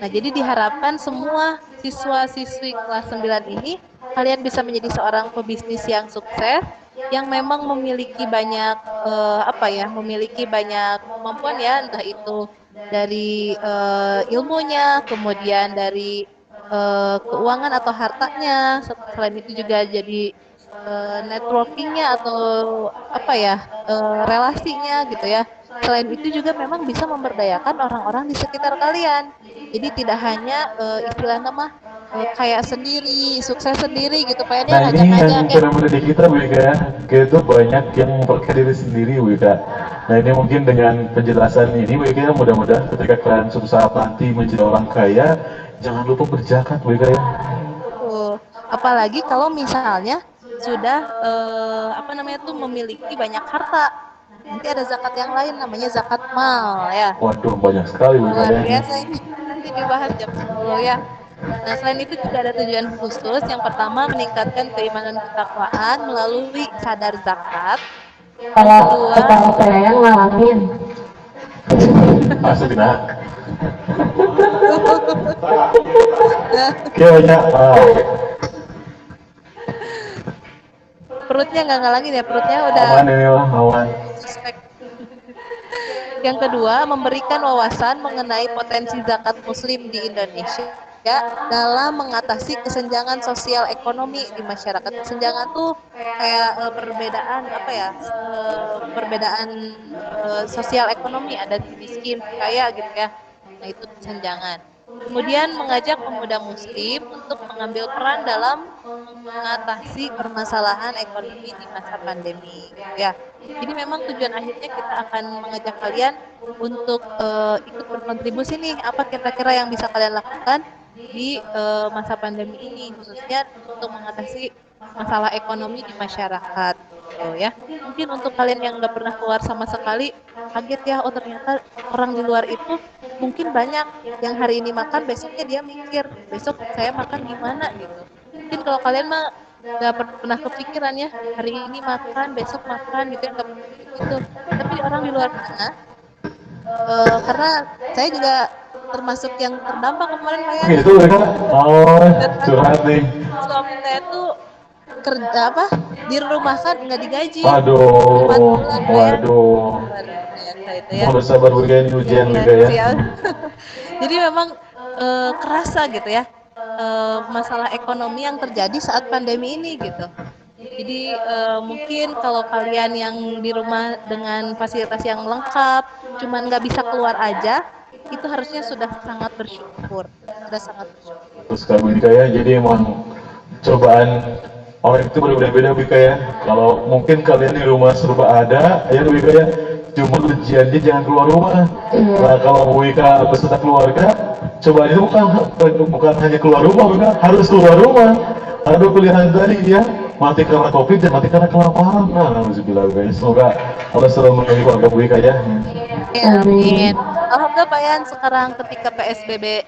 Nah, jadi diharapkan semua siswa-siswi kelas 9 ini kalian bisa menjadi seorang pebisnis yang sukses yang memang memiliki banyak memiliki banyak kemampuan ya, entah itu dari ilmunya, kemudian dari keuangan atau hartanya, selain itu juga jadi networkingnya atau relasinya gitu ya. selain itu juga memang bisa memberdayakan orang-orang di sekitar kalian. Jadi tidak hanya istilahnya mah kayak sendiri, sukses sendiri gitu, pengennya Nah ini ngajak-ngajak yang ya. fenomena di kita Wika, kita tuh banyak yang memperkaya diri sendiri Wika. Nah ini mungkin dengan penjelasan ini Wika, mudah-mudahan ketika kalian suatu saat nanti menjadi orang kaya, jangan lupa berzakat Wika ya. Apalagi kalau misalnya sudah apa namanya tuh memiliki banyak harta, nanti ada zakat yang lain namanya zakat mal ya. Waduh banyak sekali Wika Luar ya. biasa ini, nanti dibahas jam 10 ya. Nah selain itu juga ada tujuan khusus. Yang pertama meningkatkan keimanan ketakwaan melalui sadar zakat. Kalau saya yang ngalamin. Masuk nak. Kayaknya Perutnya nggak ngalangin ya, perutnya udah aman ini lah, aman. suspek. Yang kedua, memberikan wawasan mengenai potensi zakat muslim di Indonesia dalam mengatasi kesenjangan sosial ekonomi di masyarakat. Kesenjangan tuh kayak perbedaan apa ya? Perbedaan sosial ekonomi, ada miskin, kaya gitu ya. Nah, itu kesenjangan. Kemudian mengajak pemuda muslim untuk mengambil peran dalam mengatasi permasalahan ekonomi di masa pandemi ya. Jadi memang tujuan akhirnya kita akan mengajak kalian untuk ikut berkontribusi nih, apa kira-kira yang bisa kalian lakukan di masa pandemi ini, khususnya untuk mengatasi masalah ekonomi di masyarakat gitu ya. Mungkin untuk kalian yang nggak pernah keluar sama sekali, kaget ya, oh ternyata orang di luar itu mungkin banyak yang hari ini makan, besoknya dia mikir besok saya makan gimana gitu. Mungkin kalau kalian mah nggak pernah kepikiran ya, hari ini makan besok makan gitu ya, nggak pernah gitu. Tapi orang di luar sana, karena saya juga termasuk yang terdampak kemarin Pak ya. Itu Wika, oh curhat nih. Suami saya tuh kerja apa, dirumahkan nggak digaji. Waduh, 4 bulan, waduh. Luar biasa itu ya. Harus sabar Wika, ini ujian Wika ya. Sial. Jadi memang kerasa gitu ya, masalah ekonomi yang terjadi saat pandemi ini gitu. Jadi mungkin kalau kalian yang di rumah dengan fasilitas yang lengkap, cuman nggak bisa keluar aja, itu harusnya sudah sangat bersyukur. Sudah sangat bersyukur. Terus kalau Wika ya, jadi emang cobaan orang itu berbeda-beda Wika ya. Kalau mungkin kalian di rumah serba ada, ya Wika ya, cuma ujiannya jangan keluar rumah. Nah kalau Wika beserta keluarga, cobaan itu bukan hanya keluar rumah Wika, harus keluar rumah. Ada pilihan tadi ya, mati karena COVID dan mati karena kelaparan. Nah, alhamdulillah guys, semoga Allah selalu melindungi keluarga Wika ya. Amin. Alhamdulillah Pak Yan, sekarang ketika PSBB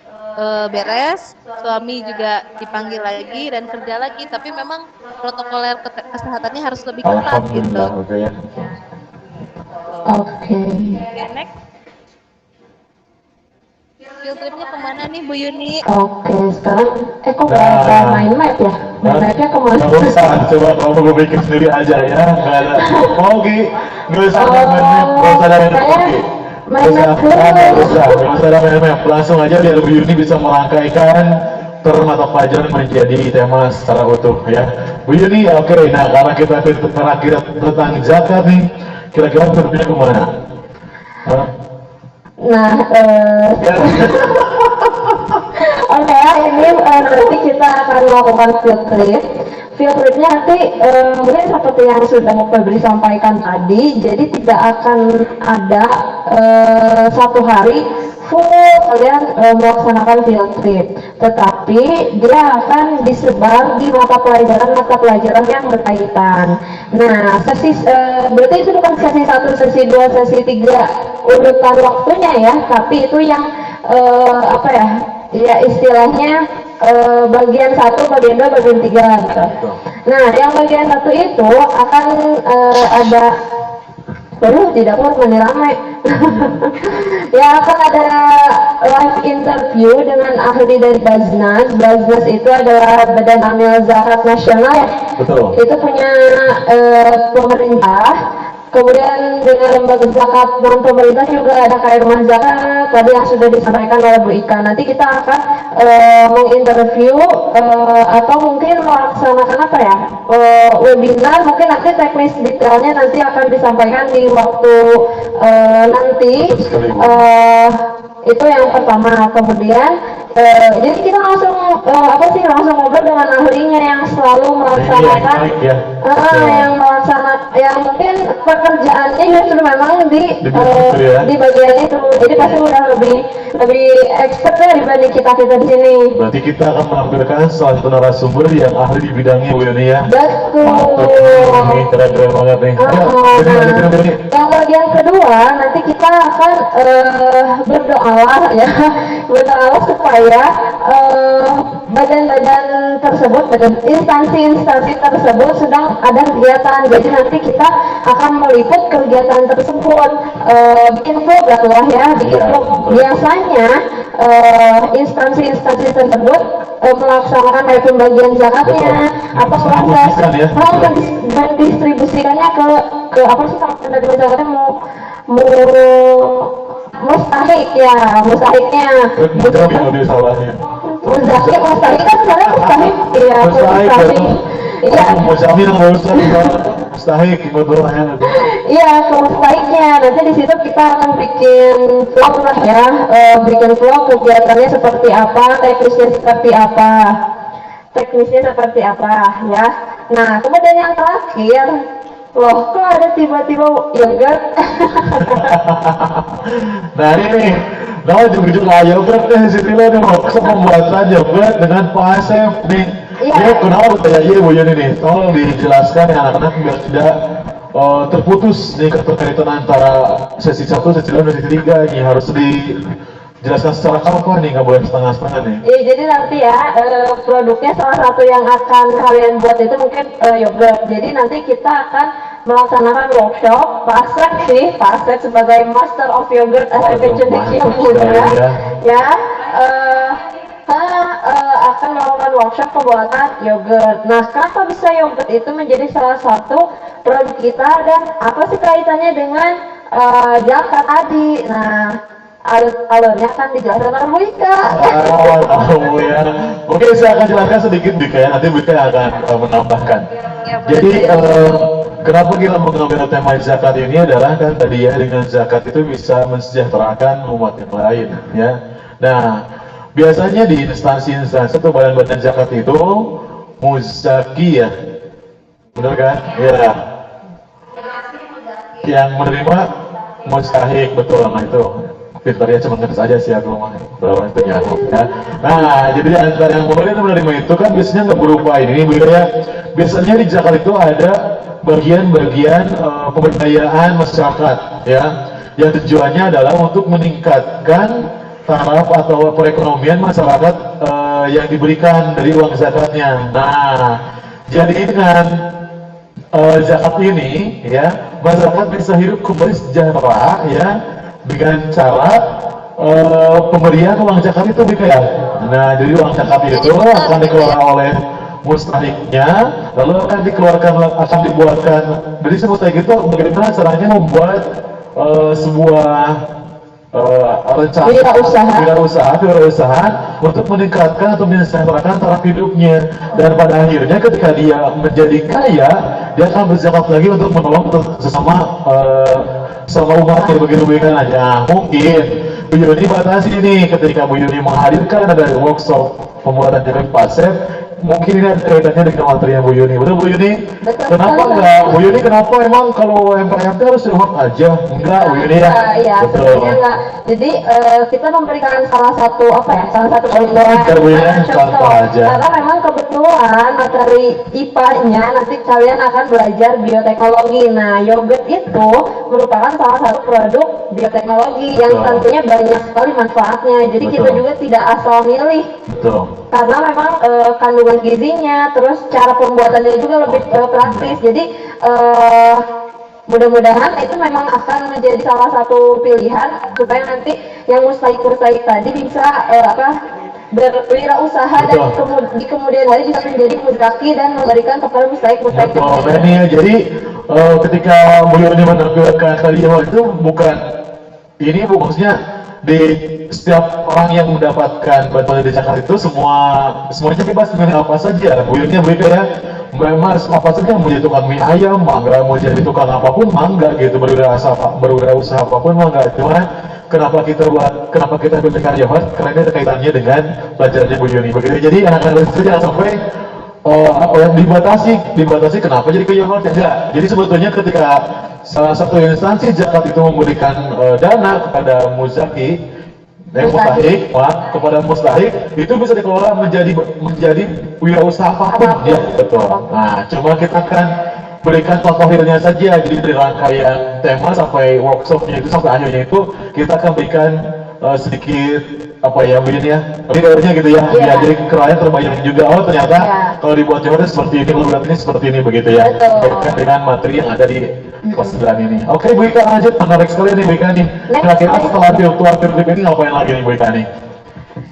beres, suami juga dipanggil lagi dan kerja lagi, tapi memang protokoler kesehatannya harus lebih ketat gitu. Alhamdulillah Wika ya. Oke. Oke, next. Field tripnya kemana nih Bu Yuni? Oke, sekarang kok nggak ada main map ya? Main mapnya kemana? Nggak usah, coba kamu gue bikin sendiri aja ya. Nggak ada. Oke, nggak usah ada main map, nggak usah ada main map. Oke. Nggak usah ada main map. Langsung aja biar Bu Yuni bisa merangkaikan per mata pelajaran menjadi tema secara utuh ya. Bu Yuni, oke. Nah, karena kita terakhir tentang zakat nih, kira-kira filmnya kemana? Hah? Nah, oke, ini nanti kita akan melakukan field trip. Field tripnya nanti mungkin seperti yang sudah Febri sampaikan tadi, jadi tidak akan ada satu hari full kalian melaksanakan field trip, tetapi dia akan disebar di mata pelajaran yang berkaitan. Nah, berarti itu bukan sesi 1, sesi 2, sesi 3 urutan waktunya ya, tapi itu yang apa ya? Ya istilahnya bagian 1, bagian 2, bagian 3 gitu. Nah, yang bagian 1 itu akan ada tidak kuat ramai. Ya akan ada live interview dengan ahli dari Baznas. Baznas itu adalah Badan Amil Zakat Nasional. Betul. Itu punya pemerintah. Kemudian dengan lembaga zakat non pemerintah juga ada kayak rumah zakat tadi yang sudah disampaikan oleh Bu Ika. Nanti kita akan menginterview atau mungkin melaksanakan apa ya webinar, mungkin nanti teknis detailnya nanti akan disampaikan di waktu nanti. Itu yang pertama. Kemudian jadi kita langsung langsung ngobrol dengan ahlinya yang selalu melaksanakan yang mungkin pekerjaannya justru memang di bagian itu. Jadi pasti udah lebih expert ya dibanding kita di sini. Berarti kita akan menampilkan salah satu narasumber yang ahli di bidangnya Bu Yuni ya. Betul. Ini keren banget nih. Yang bagian kedua nanti kita akan berdoa supaya badan-badan tersebut, instansi-instansi tersebut sedang ada kegiatan. Jadi nanti kita akan meliput kegiatan tersebut, bikin vlog lah ya, bikin vlog. Biasanya instansi-instansi tersebut melaksanakan dari pembagian zakatnya atau proses mendistribusikannya ke apa sih kalau penerima zakatnya mustahiknya mustahik kan sebenarnya mustahik ke mustahiknya. Nanti di situ kita akan bikin vlog lah ya, bikin vlog kegiatannya seperti apa, teknisnya seperti apa ya. Nah kemudian yang terakhir, loh kok ada tiba-tiba yogurt. Nah ini nama juga yogurt nih, Sitila nih maksud pembuatan yogurt dengan Pak Asep nih. Iya. Kenapa kayak Bu Yuni nih? Tolong dijelaskan ya anak-anak biar tidak terputus nih keterkaitan antara sesi 1, sesi 2, dan sesi 3 ini harus dijelaskan secara kalkul nih, nggak boleh setengah-setengah nih. Iya, jadi nanti ya produknya salah satu yang akan kalian buat itu mungkin yogurt. Jadi nanti kita akan melaksanakan workshop. Pak Asep sebagai Master of Yogurt SMP Cendekia Muda ya akan melakukan workshop pembuatan yogurt. Nah, kenapa bisa yogurt itu menjadi salah satu produk kita dan apa sih kaitannya dengan zakat tadi? Nah, alurnya akan dijelaskan oleh Bu Ika. Ya. Oke, saya akan jelaskan sedikit Bu Ika ya, nanti Bu Ika akan menambahkan. Jadi kenapa kita mengambil tema zakat ini adalah kan tadi ya, dengan zakat itu bisa mensejahterakan umat yang lain ya. Nah, biasanya di instansi-instansi atau badan-badan zakat itu muzaki ya, benar kan? Ya. Yang menerima mustahik, betul lah itu. Pintarnya cuma ngetes aja sih aku mah berapa itu ya. Nah, jadi antara yang menerima itu kan biasanya nggak berupa ini Bu ya. Biasanya di zakat itu ada bagian-bagian pemberdayaan masyarakat ya, yang tujuannya adalah untuk meningkatkan taraf atau perekonomian masyarakat yang diberikan dari uang zakatnya. Nah, jadi dengan zakat ini ya, masyarakat bisa hidup kembali sejahtera ya, dengan cara pemberian uang zakat itu ya. Nah, jadi uang zakat itu akan dikeluarkan oleh mustahiknya, lalu akan dibuatkan dari si mustahik itu bagaimana caranya membuat sebuah rencana wirausaha untuk meningkatkan atau mensejahterakan taraf hidupnya, dan pada akhirnya ketika dia menjadi kaya dia akan berzakat lagi untuk menolong sesama umatnya begitu kan aja. Mungkin Bu Yuni batasi ini ketika Bu Yuni menghadirkan ada workshop pembuatan jaket pasir, mungkin ini ada kaitannya dengan materi yang Bu Yuni. Betul Bu Yuni? Kenapa enggak? Bu Yuni kenapa emang kalau MPMT harus rumah aja? Enggak Bu Yuni ya? Iya, sebenarnya enggak. Jadi kita memberikan salah satu contoh aja. Karena memang kebetulan materi IPA-nya nanti kalian akan belajar bioteknologi. Nah, yogurt itu merupakan salah satu produk bioteknologi yang tentunya banyak sekali manfaatnya. Jadi kita juga tidak asal milih. Karena memang kandungan gizinya, terus cara pembuatannya juga lebih praktis. Jadi mudah-mudahan itu memang akan menjadi salah satu pilihan supaya nanti yang mustahik tadi bisa berwirausaha dan di kemudian hari bisa menjadi muzaki dan memberikan kepada mustahik. Ya, jadi ketika Bu Yuni menampilkan tadi itu bukan ini Bu, maksudnya di setiap orang yang mendapatkan bantuan dari zakat itu semuanya bebas memilih apa saja. Bu Yuni ya, memang apa saja mau jadi tukang mie ayam, mangga mau jadi tukang apapun mangga gitu, berwirausaha apapun mangga. Cuma kenapa kita berikan jawab? Karena ini ada kaitannya dengan pelajarannya Bu Yuni. Begitu. Jadi anak-anak itu jangan sampai apa yang dibatasi kenapa jadi ke Yahud tidak. Jadi sebetulnya ketika salah satu instansi zakat itu memberikan dana kepada muzaki mustahik, kepada mustahik itu bisa dikelola menjadi wirausaha apapun ya, betul. Nah, cuma kita kan berikan contoh realnya saja, jadi dari rangkaian tema sampai workshopnya itu sampai akhirnya itu kita akan berikan sedikit apa ya mungkin ya leadernya gitu ya, Iya. ya jadi klien terbayang juga oh ternyata Iya. kalau dibuat Jawa seperti ini, kalau buat ini seperti ini begitu ya. Betul. Berkaitan dengan materi yang ada di kelas 9 ini. Oke Bu Ika, lanjut, menarik sekali nih Bu Ika nih. Kira-kira setelah virtual ini ngapain lagi nih Bu Ika nih?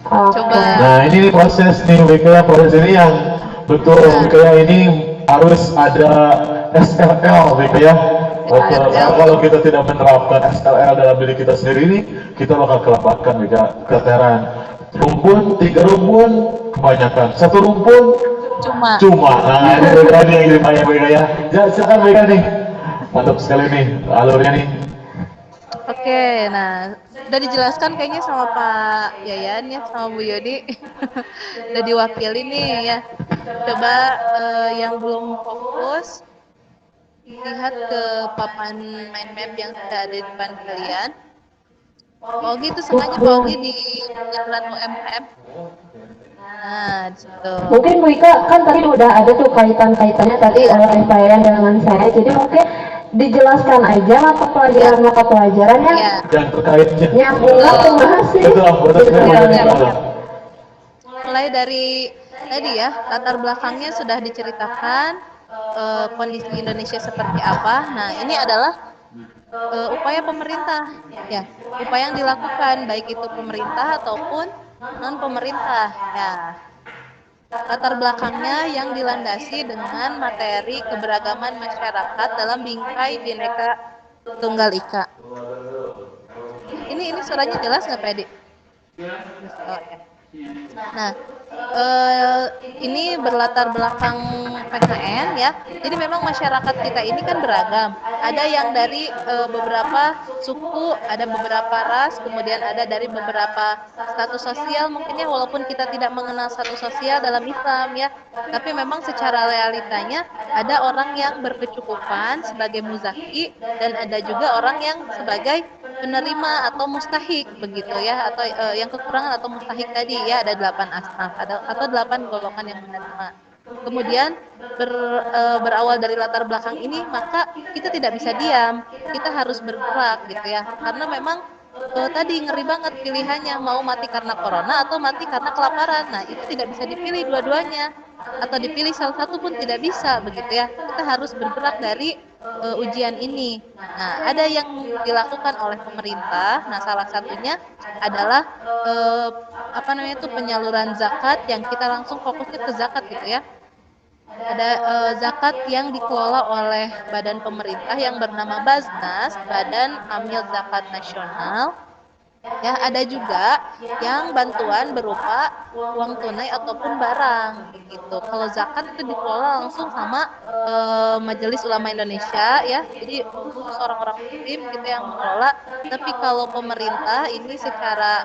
Coba. Nah ini nih proses nih Bu Ika, proses ini yang betul Bu Ika, ini harus ada SLL Bu Ika ya. Oke, kalau kita tidak menerapkan SLL dalam diri kita sendiri ini, kita bakal kelabakan Bu Ika, keteteran. Rumpun, 3 rumpun, kebanyakan. 1 rumpun, cuma. Nah ini Bu Ika nih yang dibayar Bu Ika ya. Ya silakan Bu Ika nih. Mantap sekali nih alurnya nih. Oke, nah udah dijelaskan kayaknya sama Pak Yayan ya, sama Bu Yodi. Udah diwakili nih ya. Coba yang belum fokus lihat ke papan mind map yang sudah ada di depan kalian. Pak Ogi itu sengaja Pak Ogi di penyaluran UMKM. Nah, di situ. Mungkin Bu Ika kan tadi udah ada tuh kaitan-kaitannya tadi oleh Pak Yayan dengan saya, jadi mungkin dijelaskan aja mata pelajarannya Ya. Yang terkaitnya. nyambunglah ke mahasiswa. Betul sekali. Iya. Mulai dari tadi ya, latar belakangnya sudah diceritakan, kondisi Indonesia seperti apa. Nah, ini adalah upaya pemerintah, ya, upaya yang dilakukan baik itu pemerintah ataupun non pemerintah. Ya, latar belakangnya yang dilandasi dengan materi keberagaman masyarakat dalam bingkai Bhinneka Tunggal Ika. Ini suaranya jelas nggak, Pedi? Oh, ya. Nah, ini berlatar belakang PKN ya. Jadi memang masyarakat kita ini kan beragam. Ada yang dari beberapa suku, ada beberapa ras, kemudian ada dari beberapa status sosial mungkin ya, walaupun kita tidak mengenal status sosial dalam Islam ya. Tapi memang secara realitanya ada orang yang berkecukupan sebagai muzaki dan ada juga orang yang sebagai penerima atau mustahik begitu ya, atau yang kekurangan atau mustahik tadi ya, ada 8 asnaf atau 8 golongan yang menerima. Kemudian berawal dari latar belakang ini, maka kita tidak bisa diam, kita harus bergerak gitu ya, karena memang tadi ngeri banget pilihannya, mau mati karena corona atau mati karena kelaparan. Nah itu tidak bisa dipilih dua-duanya, atau dipilih salah satu pun tidak bisa begitu ya, kita harus bergerak dari ujian ini. Nah, ada yang dilakukan oleh pemerintah. Nah, salah satunya adalah penyaluran zakat yang kita langsung fokusnya ke zakat gitu ya. Ada zakat yang dikelola oleh badan pemerintah yang bernama Baznas, Badan Amil Zakat Nasional. Ya, ada juga yang bantuan berupa uang tunai ataupun barang gitu. Kalau zakat itu dikelola langsung sama Majelis Ulama Indonesia ya. Jadi khusus orang-orang muslim gitu yang mengelola. Tapi kalau pemerintah ini secara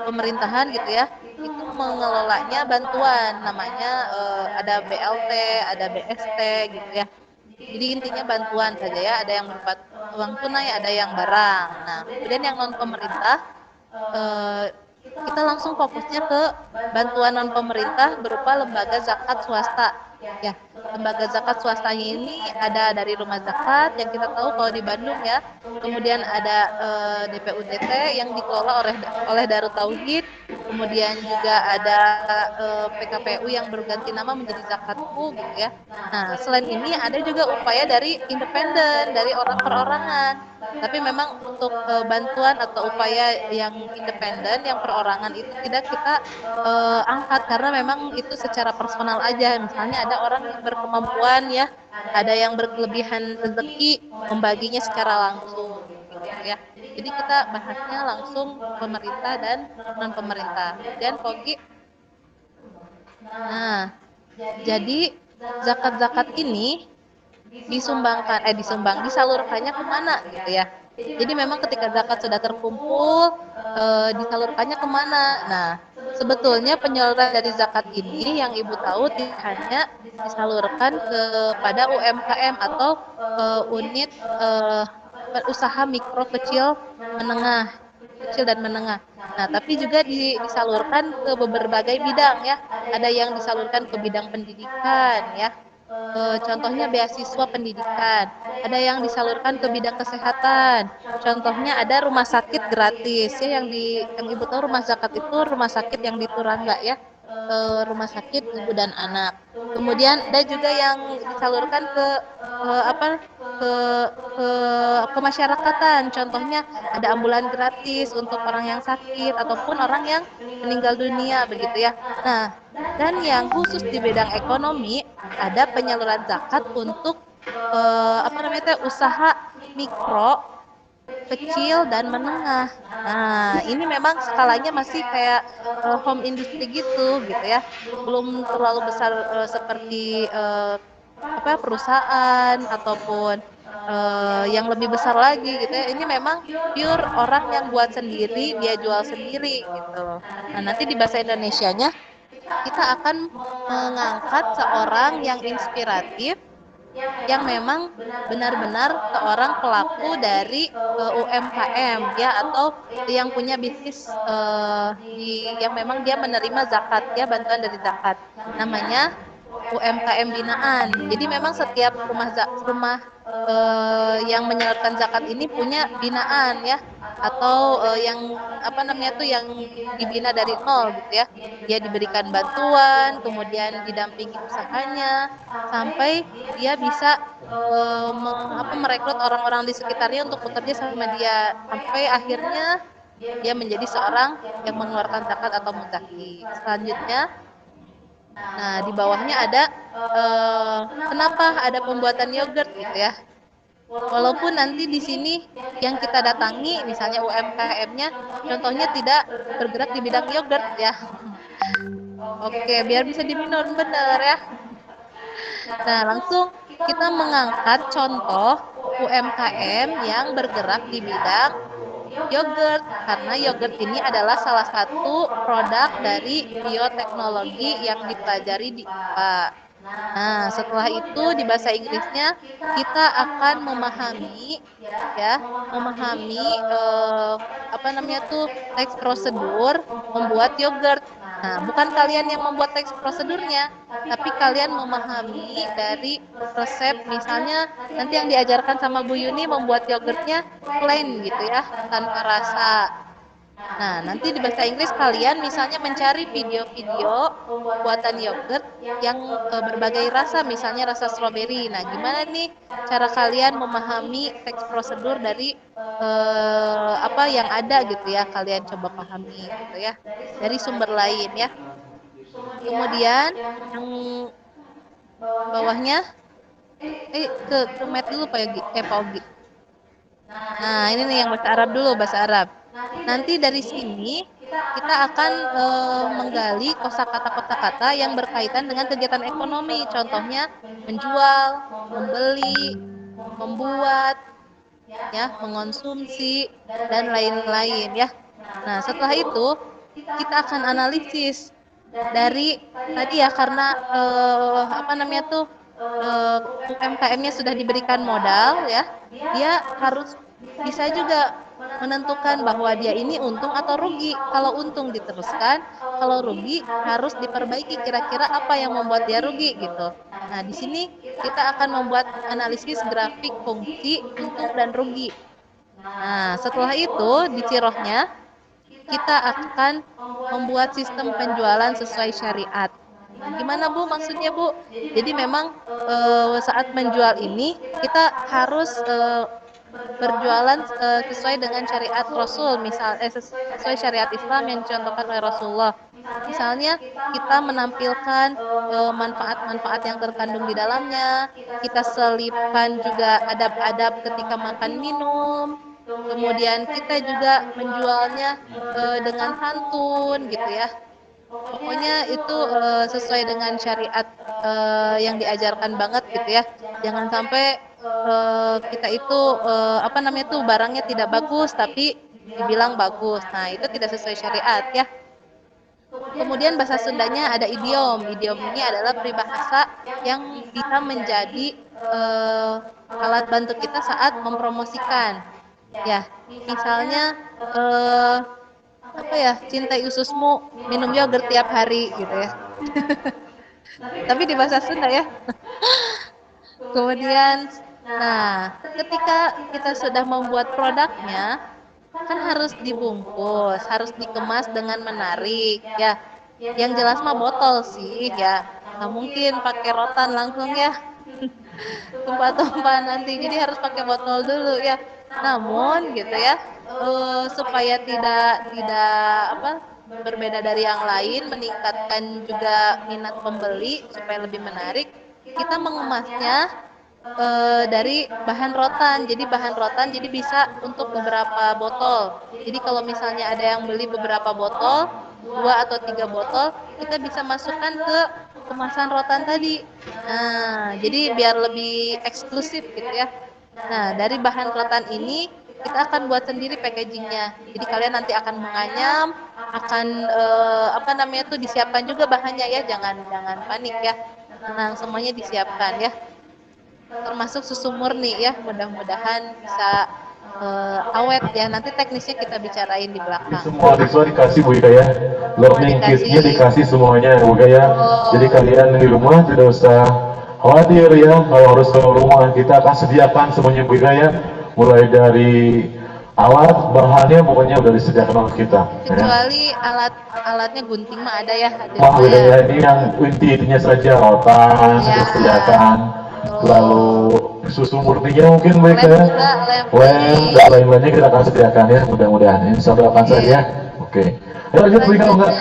pemerintahan gitu ya, itu mengelolanya bantuan, namanya ada BLT, ada BST gitu ya. Jadi intinya bantuan saja ya, ada yang berupa uang tunai, ada yang barang. Nah, kemudian yang non pemerintah, kita langsung fokusnya ke bantuan non pemerintah berupa lembaga zakat swasta. Ya, lembaga zakat swasta ini ada dari rumah zakat yang kita tahu kalau di Bandung ya. Kemudian ada DPUDT yang dikelola oleh Darut Tauhid. Kemudian juga ada PKPU yang berganti nama menjadi Zakatku gitu ya. Nah, selain ini ada juga upaya dari independen, dari orang perorangan. Tapi memang untuk bantuan atau upaya yang independen, yang perorangan itu tidak kita angkat karena memang itu secara personal aja. Misalnya ada orang yang berkemampuan ya, ada yang berkelebihan rezeki, membaginya secara langsung gitu ya. Jadi kita bahasnya langsung pemerintah dan non pemerintah. Dan Pogi, nah Jadi zakat-zakat ini disalurkannya kemana gitu ya. Jadi memang ketika zakat sudah terkumpul, disalurkannya kemana. Nah, sebetulnya penyaluran dari zakat ini yang Ibu tahu tidak hanya disalurkan kepada UMKM atau unit usaha mikro kecil dan menengah. Nah, tapi juga disalurkan ke berbagai bidang ya. Ada yang disalurkan ke bidang pendidikan ya. Contohnya beasiswa pendidikan, ada yang disalurkan ke bidang kesehatan. Contohnya ada rumah sakit gratis ya yang Ibu tahu rumah zakat itu rumah sakit yang di Turangga ya. Rumah sakit ibu dan anak. Kemudian ada juga yang disalurkan ke apa ke ke kemasyarakatan. Contohnya ada ambulan gratis untuk orang yang sakit ataupun orang yang meninggal dunia begitu ya. Nah, dan yang khusus di bidang ekonomi ada penyaluran zakat untuk usaha mikro, kecil dan menengah. Nah, ini memang skalanya masih kayak home industry gitu ya. Belum terlalu besar seperti perusahaan ataupun yang lebih besar lagi gitu ya. Ini memang pure orang yang buat sendiri, dia jual sendiri gitu. Nah, nanti di bahasa Indonesianya kita akan mengangkat seorang yang inspiratif yang memang benar-benar seorang pelaku dari UMKM ya atau yang punya bisnis yang memang dia menerima zakat ya bantuan dari zakat. Namanya UMKM binaan. Jadi memang setiap rumah yang menyalurkan zakat ini punya binaan ya atau yang yang dibina dari nol gitu ya. Dia diberikan bantuan, kemudian didampingi usahanya sampai dia bisa merekrut orang-orang di sekitarnya untuk bekerja sama dia sampai akhirnya dia menjadi seorang yang mengeluarkan zakat atau muzaki. Selanjutnya, nah di bawahnya ada kenapa ada pembuatan yogurt gitu ya. Walaupun nanti di sini yang kita datangi, misalnya UMKM-nya, contohnya tidak bergerak di bidang yogurt ya. Oke, biar bisa diminum benar ya. Nah, langsung kita mengangkat contoh UMKM yang bergerak di bidang yogurt karena yogurt ini adalah salah satu produk dari bioteknologi yang dipelajari di IPA. Nah, setelah itu di bahasa Inggrisnya kita akan memahami teks prosedur membuat yogurt. Nah, bukan kalian yang membuat teks prosedurnya, tapi kalian memahami dari resep misalnya nanti yang diajarkan sama Bu Yuni membuat yogurtnya plain gitu ya, tanpa rasa. Nah, nanti di bahasa Inggris kalian misalnya mencari video-video buatan yogurt yang berbagai rasa, misalnya rasa stroberi. Nah, gimana nih cara kalian memahami teks prosedur dari apa yang ada gitu ya, kalian coba pahami gitu ya, dari sumber lain ya. Kemudian yang bawahnya, ke Matt dulu Pak Ogi. Nah, ini nih yang bahasa Arab dulu, bahasa Arab. Nanti dari sini kita akan menggali kosakata-kosakata yang berkaitan dengan kegiatan ekonomi. Contohnya menjual, membeli, membuat, ya, mengonsumsi dan lain-lain ya. Nah, setelah itu kita akan analisis dari tadi ya karena UMKM-nya sudah diberikan modal ya, dia harus bisa juga menentukan bahwa dia ini untung atau rugi. Kalau untung diteruskan, kalau rugi harus diperbaiki kira-kira apa yang membuat dia rugi gitu. Nah, di sini kita akan membuat analisis grafik fungsi untung dan rugi. Nah, setelah itu di cirohnya kita akan membuat sistem penjualan sesuai syariat. Gimana Bu maksudnya Bu? Jadi memang saat menjual ini kita harus berjualan sesuai dengan syariat Rasul, sesuai syariat Islam yang dicontohkan oleh Rasulullah. Misalnya kita menampilkan manfaat-manfaat yang terkandung di dalamnya, kita selipkan juga adab-adab ketika makan minum, kemudian kita juga menjualnya dengan santun gitu ya. Pokoknya itu sesuai dengan syariat yang diajarkan banget gitu ya. Jangan sampai kita itu apa namanya tuh barangnya tidak bagus tapi dibilang bagus. Nah, itu tidak sesuai syariat ya. Kemudian bahasa Sundanya ada idiom. Idiom ini adalah peribahasa yang bisa menjadi alat bantu kita saat mempromosikan. Ya, misalnya eh, apa ya, cintai ususmu, minum yogurt tiap hari gitu ya. Tapi di bahasa Sunda ya. Kemudian, nah, ketika kita sudah membuat produknya, kan harus dibungkus, harus dikemas dengan menarik ya. Yang jelas mah botol sih ya. Nggak mungkin pakai rotan langsung ya. Tumpah-tumpah nanti. Jadi harus pakai botol dulu ya. Namun gitu ya, supaya tidak apa berbeda dari yang lain, meningkatkan juga minat pembeli supaya lebih menarik, kita mengemasnya dari bahan rotan. Jadi bahan rotan jadi bisa untuk beberapa botol. Jadi kalau misalnya ada yang beli beberapa botol, 2 atau 3 botol, kita bisa masukkan ke kemasan rotan tadi. Nah, jadi biar lebih eksklusif gitu ya. Nah, dari bahan rotan ini kita akan buat sendiri packagingnya. Jadi kalian nanti akan menganyam, akan apa namanya tuh disiapkan juga bahannya ya. Jangan panik ya. Tenang, semuanya disiapkan ya. Termasuk susu murni ya. Mudah-mudahan bisa awet ya. Nanti teknisnya kita bicarain di belakang. Semua siswa dikasih Bu Ika ya, learning kitnya dikasih semuanya Bu Ika ya. Jadi kalian di rumah tidak usah khawatir ya, kalau harus ke rumah kita akan sediakan semuanya Bu Ika ya, mulai dari alat bahannya pokoknya udah disediakan oleh kita. Kecuali alatnya gunting mah ada ya. Wah Bu Ika ya, ini yang intinya saja rotan Ya. disediakan, lalu susu murninya mungkin Bu Ika ya, lem dan lain-lainnya kita akan sediakan ya, mudah-mudahan insya Allah akan saja. Oke. Ayo lanjut Bu Ika enggak?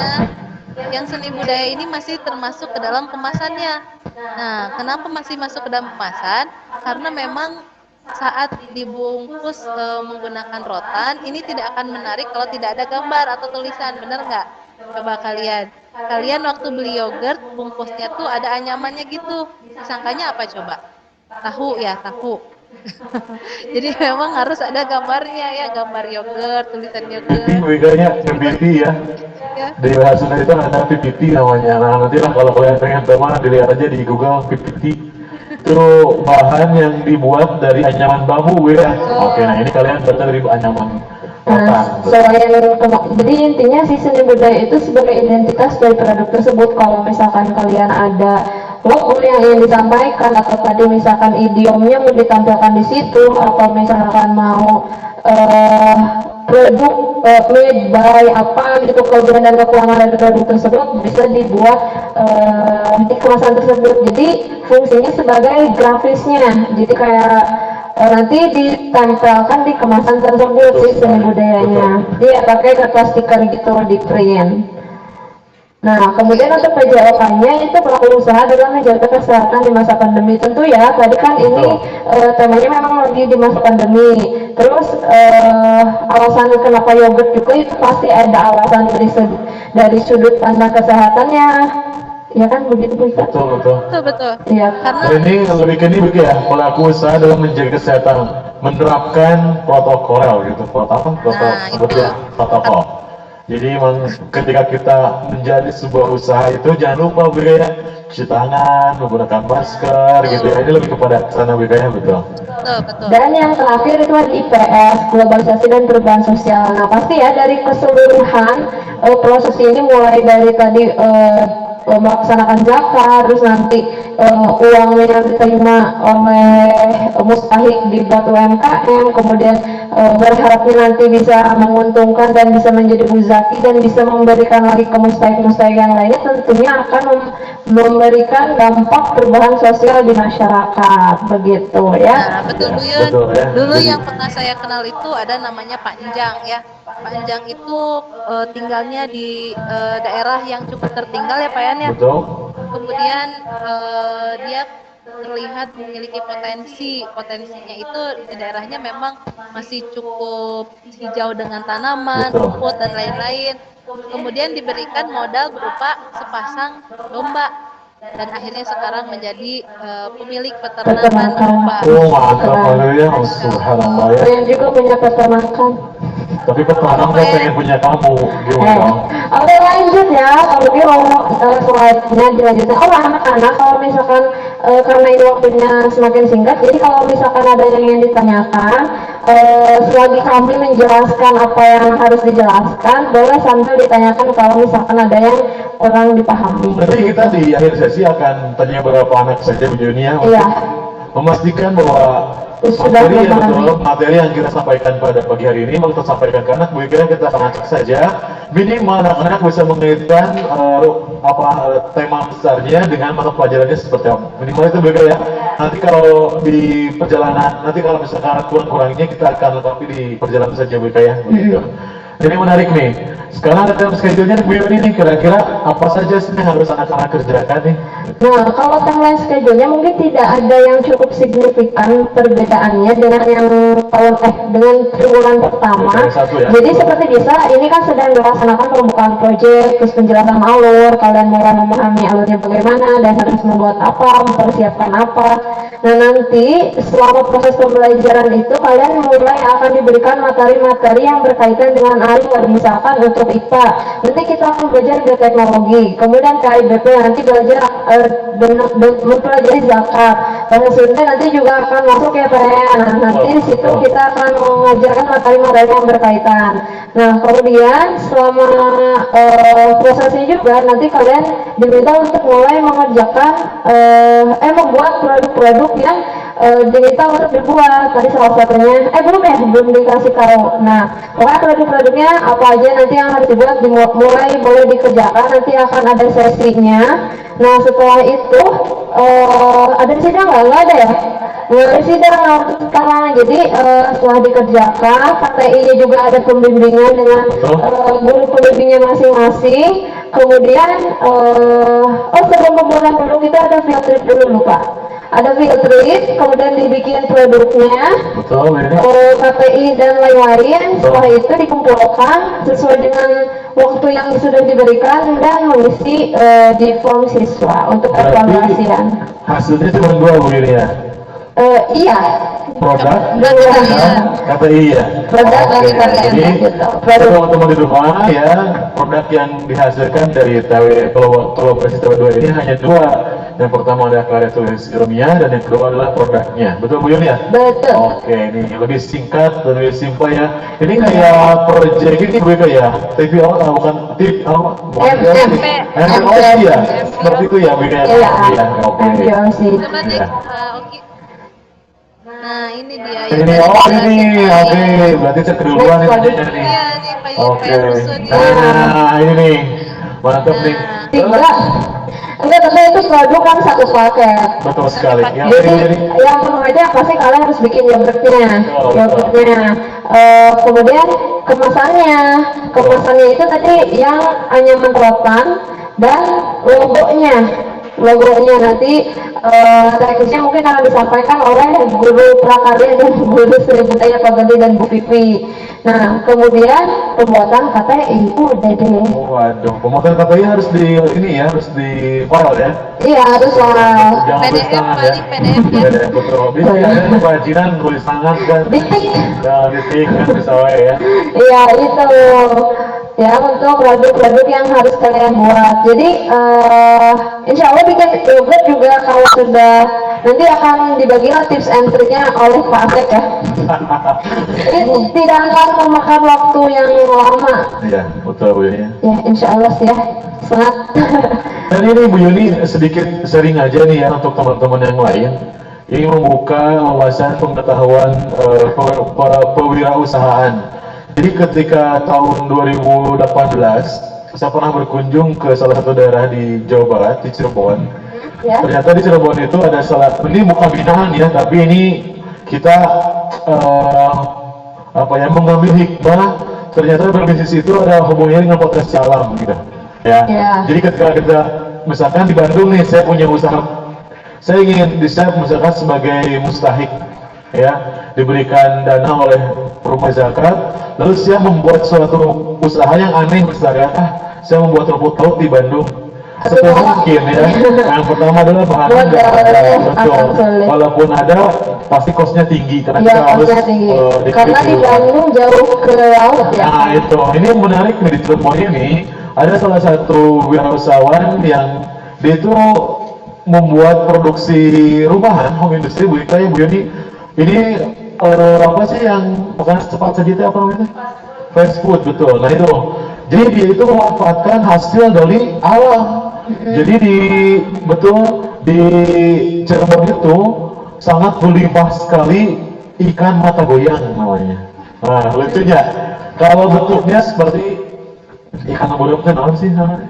Yang seni budaya ini masih termasuk ke dalam kemasannya. Nah, kenapa masih masuk ke dalam kemasan? Karena memang saat dibungkus menggunakan rotan, ini tidak akan menarik kalau tidak ada gambar atau tulisan, benar nggak? Coba kalian waktu beli yogurt, bungkusnya tuh ada anyamannya gitu. Disangkanya apa coba? Tahu ya, tahu. Jadi memang harus ada gambarnya ya, gambar yogurt, tulisan PPT yogurt. Bu Ika-nya, PPT ya. Ya. Di bahasa Sunda itu ada PPT namanya. Nah nanti lah kalau kalian pengen teman dilihat aja di Google PPT. Itu bahan yang dibuat dari anyaman bambu Bu ya. Oke, nah ini kalian baca dari anyaman rotan. Nah, selain jadi intinya si seni budaya itu sebagai identitas dari produk tersebut. Kalau misalkan kalian ada logo yang ingin disampaikan atau tadi misalkan idiomnya mau ditampilkan di situ atau misalkan mau produk made by apa gitu, kelebihan dan kekurangan dari produk tersebut bisa dibuat di kemasan tersebut. Jadi fungsinya sebagai grafisnya. Jadi kayak nanti ditempelkan di kemasan tersebut sih seni budayanya. Dia pakai kertas stiker gitu di print. Nah, kemudian untuk PJOK-nya itu pelaku usaha dalam menjaga kesehatan di masa pandemi. Tentu ya, tadi kan ini temanya memang lagi di masa pandemi. Terus alasan kenapa yogurt juga itu pasti ada alasan dari sudut pandang kesehatannya. Ya kan begitu Bu Ika? Betul. Betul. Iya. Karena Ini lebih ke ini begitu ya, pelaku usaha dalam menjaga kesehatan, menerapkan protokol gitu. Nah, itu. Protokol. Jadi memang ketika kita menjadi sebuah usaha itu jangan lupa Bu Ika ya, cuci tangan, menggunakan masker gitu ya. Ini lebih kepada sana Bu Ika ya, betul. betul. Dan yang terakhir itu ada IPS, globalisasi dan perubahan sosial. Nah pasti ya dari keseluruhan proses ini mulai dari tadi melaksanakan zakat, terus nanti uangnya yang diterima oleh mustahik dibuat UMKM, kemudian berharapnya nanti bisa menguntungkan dan bisa menjadi muzaki dan bisa memberikan lagi ke mustahik-mustahik yang lainnya, tentunya akan memberikan dampak perubahan sosial di masyarakat, begitu ya. Nah, betul Bu Yun. Betul, ya. Dulu Jadi- yang pernah saya kenal itu ada namanya Pak Enjang ya. Pak Enjang itu tinggalnya di daerah yang cukup tertinggal ya Pak Yan ya. Betul. Kemudian dia terlihat memiliki potensinya itu di daerahnya memang masih cukup hijau dengan tanaman, Betul. rumput dan lain-lain. Kemudian diberikan modal berupa sepasang domba dan akhirnya sekarang menjadi pemilik peternakan domba. Oh mantap sekali ya, subhanallah ya. Saya juga punya peternakan. Tapi peternak saya pengen punya kamu, gimana dong? Oke, lanjut ya. Kalau gitu slide-nya dilanjutkan. Oh, anak-anak kalau misalkan karena ini waktunya semakin singkat, jadi kalau misalkan ada yang ingin ditanyakan, selagi kami menjelaskan apa yang harus dijelaskan, boleh sambil ditanyakan kalau misalkan ada yang kurang dipahami. Berarti kita di akhir sesi akan tanya beberapa anak saja Bu Juni ya, untuk Iya. memastikan bahwa Sudah materi yang memahami. betul, materi yang kita sampaikan pada pagi hari ini mau kita sampaikan ke anak, kira kita akan acak saja minimal anak-anak bisa mengaitkan tema besarnya dengan mata pelajarannya seperti apa. Minimal itu begitu ya. Nanti kalau di perjalanan, nanti kalau misalkan kurang-kurangnya kita akan lengkapi di perjalanan saja begitu ya. Begitu. Jadi menarik nih. Sekarang dalam schedule-nya Bu Yuni nih, kira-kira apa saja sih yang harus anak-anak kerjakan nih? Nah, kalau timeline schedule-nya mungkin tidak ada yang cukup signifikan perbedaannya dengan yang dengan triwulan pertama. Yang satu ya? Jadi seperti bisa, ini kan sedang dilaksanakan pembukaan proyek, terus penjelasan alur, kalian mulai memahami alurnya bagaimana dan harus membuat apa, mempersiapkan apa. Nah, nanti selama proses pembelajaran itu kalian mulai akan diberikan materi-materi yang berkaitan dengan alur, misalkan untuk IPA. Nanti kita akan belajar bioteknologi, kemudian KIBP nanti belajar mempelajari zakat. Bahasa Sunda nanti juga akan masuk ya Pak ya. Nah, nanti di situ kita akan mengajarkan materi-materi yang berkaitan. Nah, kemudian selama prosesnya juga nanti kalian diminta untuk mulai mengerjakan membuat produk-produk yang diminta untuk dibuat. Tadi salah satunya belum dikasih tahu. Nah, pokoknya produk-produknya apa aja nanti yang harus dibuat, mulai boleh dikerjakan, nanti akan ada sesinya. Nah, setelah itu ada sidang nggak ada ya? Nggak ada sidang sekarang. Jadi setelah dikerjakan, KTI-nya juga ada pembimbingan dengan guru pembimbingnya masing-masing. Kemudian sebelum pembuatan produk itu ada field trip dulu lupa. Ada field trip, kemudian dibikin produknya, Betul ini. KPI dan lain-lain. Setelah itu dikumpulkan sesuai dengan waktu yang sudah diberikan dan mengisi di form siswa untuk evaluasian. Hasilnya cuma 2 Bu Yuni ya? Iya. Produk Dan KPI ya. Produk dari Oke, kalian, jadi gitu. teman-teman di rumah ya, produk yang dihasilkan dari kolaborasi TW2 ini hanya 2. Yang pertama adalah karya tulis ilmiah dan yang kedua adalah produknya. Betul Bu Yuni ya? Betul. Oke, ini lebih singkat dan lebih simpel ya. Ini kayak project ini Bu ya? TVO bukan MPOC ya? Seperti itu ya Bu ya? Iya. Oke. MPOC. Coba dik, Ya. Oki. Nah, ini dia Ini tadi ini, dijelasin. oke, berarti saya keduluan nih nanya nih. Iya nih Pak Oke, Rusud. nah ini nih, mantap nih. Tiga. Enggak, tapi itu produk kan satu paket. Betul sekali. Ya, Jadi yang pertama itu yang pasti kalian harus bikin yogurtnya. Kemudian kemasannya itu tadi yang anyaman rotan dan logonya nanti teknisnya mungkin akan disampaikan oleh guru prakarya dan guru Sri Budaya Pagadi dan Bu Pipi. Nah, kemudian pembuatan KTI udah deh. waduh, pemotong KPI harus di file ya. Iya, harus lah. Jangan tulis PDF tangan ya. paling PDF ya. PDF betul. Bisa ya, kerajinan tulis tangan kan. Diktik. Nah, detik kan bisa wae ya. Iya, itu ya untuk produk-produk yang harus kalian buat. Jadi insya Allah bikin yogurt juga kalau sudah nanti akan dibagilah tips and triknya oleh Pak Asep ya. Ini tidak akan memakan waktu yang lama. Iya, betul Bu Yuni. Ya, insya Allah sih ya. Semangat. Dan ini Bu Yuni sedikit sharing aja nih ya untuk teman-teman yang lain. Ini membuka wawasan pengetahuan pewirausahaan. Jadi ketika tahun 2018, saya pernah berkunjung ke salah satu daerah di Jawa Barat, di Cirebon. Ya. Ternyata di Cirebon itu ada ini bukan binaan ya, tapi ini kita mengambil hikmah. Ternyata berbisnis itu ada hubungannya dengan potensi alam gitu. Ya. Ya. Jadi ketika kita misalkan di Bandung nih, saya punya usaha Saya ingin di-set misalkan sebagai mustahik, ya, diberikan dana oleh rumah zakat, lalu saya membuat suatu usaha yang aneh, misalkan, saya membuat rumput laut di Bandung. Seperti mungkin ya. Yang pertama adalah bahan betul. Walaupun ada, pasti kosnya tinggi karena kita harus karena di Bandung jauh ke laut ya. Nah itu, ini yang menarik nih di Cirebon ini. Ada salah satu wirausahawan yang dia itu membuat produksi rumahan, home industry, Bu Ika ya Bu Yoni. Ini apa sih yang bukan cepat saja itu apa namanya? Fast food, betul. Nah itu, jadi dia itu memanfaatkan hasil dari alam. Jadi di Cirebon itu sangat berlimpah sekali ikan mata goyang namanya. Nah lucunya, kalau bentuknya seperti ikan bodong kan apa sih namanya?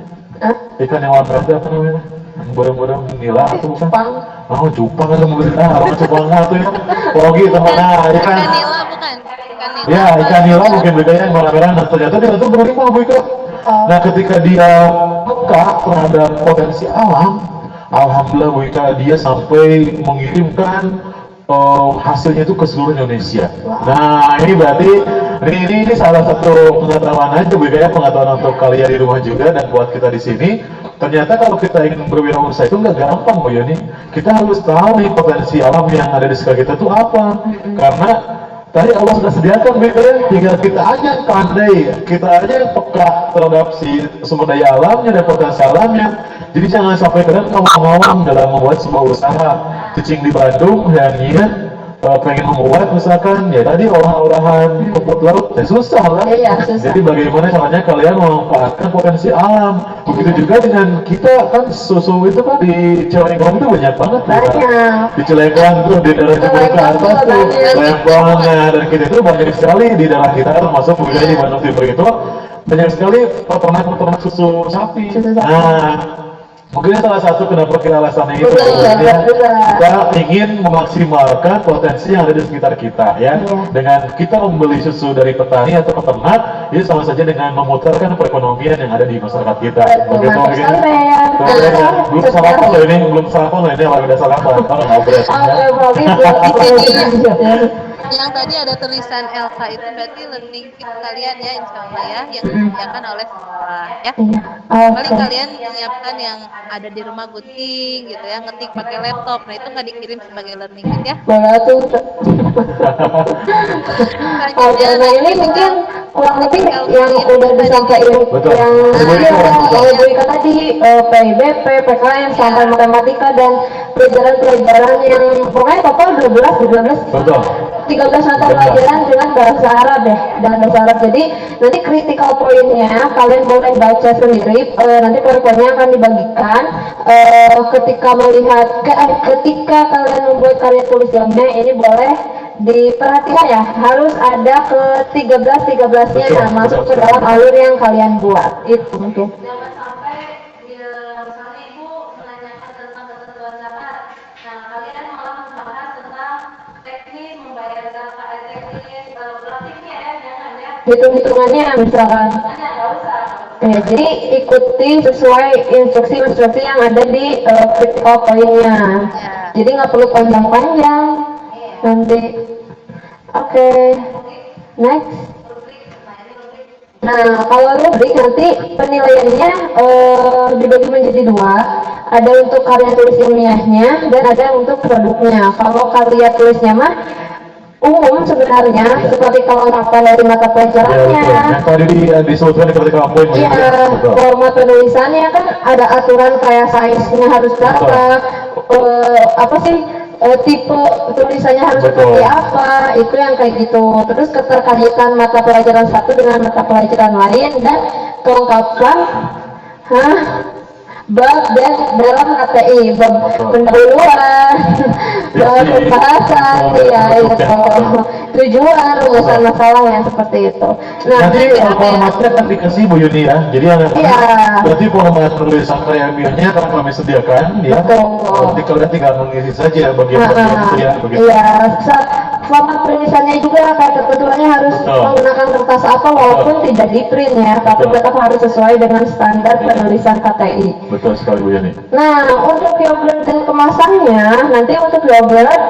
Ikan yang warna apa namanya? Bodong-bodong nila atau bukan? Oh, cupang atau mungkin cupang atau ya? Pogi teman Ikan nila bukan? Ikan nila. Ya, ikan nila mungkin bedanya yang merah-merah. Nah, ternyata dia itu berlimpah Bu Ika. Nah, ketika dia peka terhadap potensi alam, alhamdulillah Bu Ika, dia sampai mengirimkan hasilnya itu ke seluruh Indonesia. Nah, ini berarti ini salah satu pengetahuan aja Bu Ika ya, pengetahuan untuk kalian di rumah juga dan buat kita di sini. Ternyata kalau kita ingin berwirausaha itu nggak gampang Bu Yoni. Kita harus tahu nih potensi alam yang ada di sekitar kita itu apa. Karena tadi Allah sudah sediakan Bu Ika ya, tinggal kita aja yang pandai, kita aja yang peka terhadap si sumber daya alamnya dan potensi alamnya. Jadi jangan sampai kalian ngawang-ngawang dalam membuat sebuah usaha. Cicing di Bandung dan pengen membuat misalkan ya tadi olahan rumput laut ya susah lah. Susah. Jadi bagaimana caranya kalian memanfaatkan potensi alam. Begitu juga dengan kita kan susu itu kan di Cilengkong itu banyak banget ya. Di Cilengkong tuh di daerah Jember ke atas tuh Lembongnya, dan kita itu banyak sekali di daerah kita termasuk budaya di Bandung Timur itu banyak sekali peternak susu sapi. Nah, mungkin salah satu kenapa kita alasannya itu kita ingin memaksimalkan potensi yang ada di sekitar kita ya. Dengan kita membeli susu dari petani atau peternak, itu sama saja dengan memutarkan perekonomian yang ada di masyarakat kita. Begitu mungkin. Belum sarapan loh ini, kalau udah sarapan, kalau nggak Yang tadi ada tulisan Elsa itu berarti learning kit kalian ya, insya Allah ya, yang disediakan oleh sekolah ya. Paling kalian menyiapkan yang ada di rumah gunting gitu ya, ngetik pakai laptop. Nah itu nggak dikirim sebagai learning kit ya. Boleh tuh. Nah ini mungkin kurang lebih yang udah disampaikan yang kalau Bu Ika tadi PIBP, PKN sampai matematika dan pelajaran-pelajaran yang pokoknya total 13 mata pelajaran dengan bahasa Arab ya, dan bahasa Arab. Jadi nanti critical point-nya kalian boleh baca sendiri, nanti poin-poinnya akan dibagikan ketika ketika kalian membuat karya tulis jamnya ini boleh diperhatikan ya, harus ada ke 13-13-nya nah, masuk ke dalam alur yang kalian buat itu mungkin. Jangan sampai misalnya ibu menanyakan tentang ketentuan zakat, nah kalian malah membahas tentang teknis membayar zakat, teknis praktiknya ya, jangan ya. Hitung-hitungannya misalkan. Jadi ikuti sesuai instruksi-instruksi yang ada di critical point-nya. Jadi nggak perlu panjang-panjang nanti. Oke. Next. Nah, kalau rubrik nanti penilaiannya dibagi menjadi dua. Ada untuk karya tulis ilmiahnya dan ada untuk produknya. Kalau karya tulisnya mah umum sebenarnya, seperti kalau hafal dari mata pelajarannya. Yang tadi disebutkan di ketika poin. Iya, format penulisannya kan ada aturan kayak size-nya harus berapa, apa sih tipe tulisannya harus seperti apa, itu yang kayak gitu. Terus keterkaitan mata pelajaran satu dengan mata pelajaran lain dan kelengkapan bab dan dalam KTI, bab pendahuluan, bab pembahasan, tujuan, rumusan masalah yang seperti itu. Nah, nanti formatnya akan dikasih Bu Yuni ya. Jadi berarti format tulisan karya ilmiahnya akan kami sediakan ya. Nanti kalian tinggal mengisi saja bagian-bagian itu ya. Iya, format penulisannya juga kayak ketentuannya harus Betul. menggunakan kertas apa walaupun tidak di print ya, tapi Betul. tetap harus sesuai dengan standar penulisan KTI. Betul sekali Bu Yani. Nah, untuk yogurt dan kemasannya, nanti untuk yogurt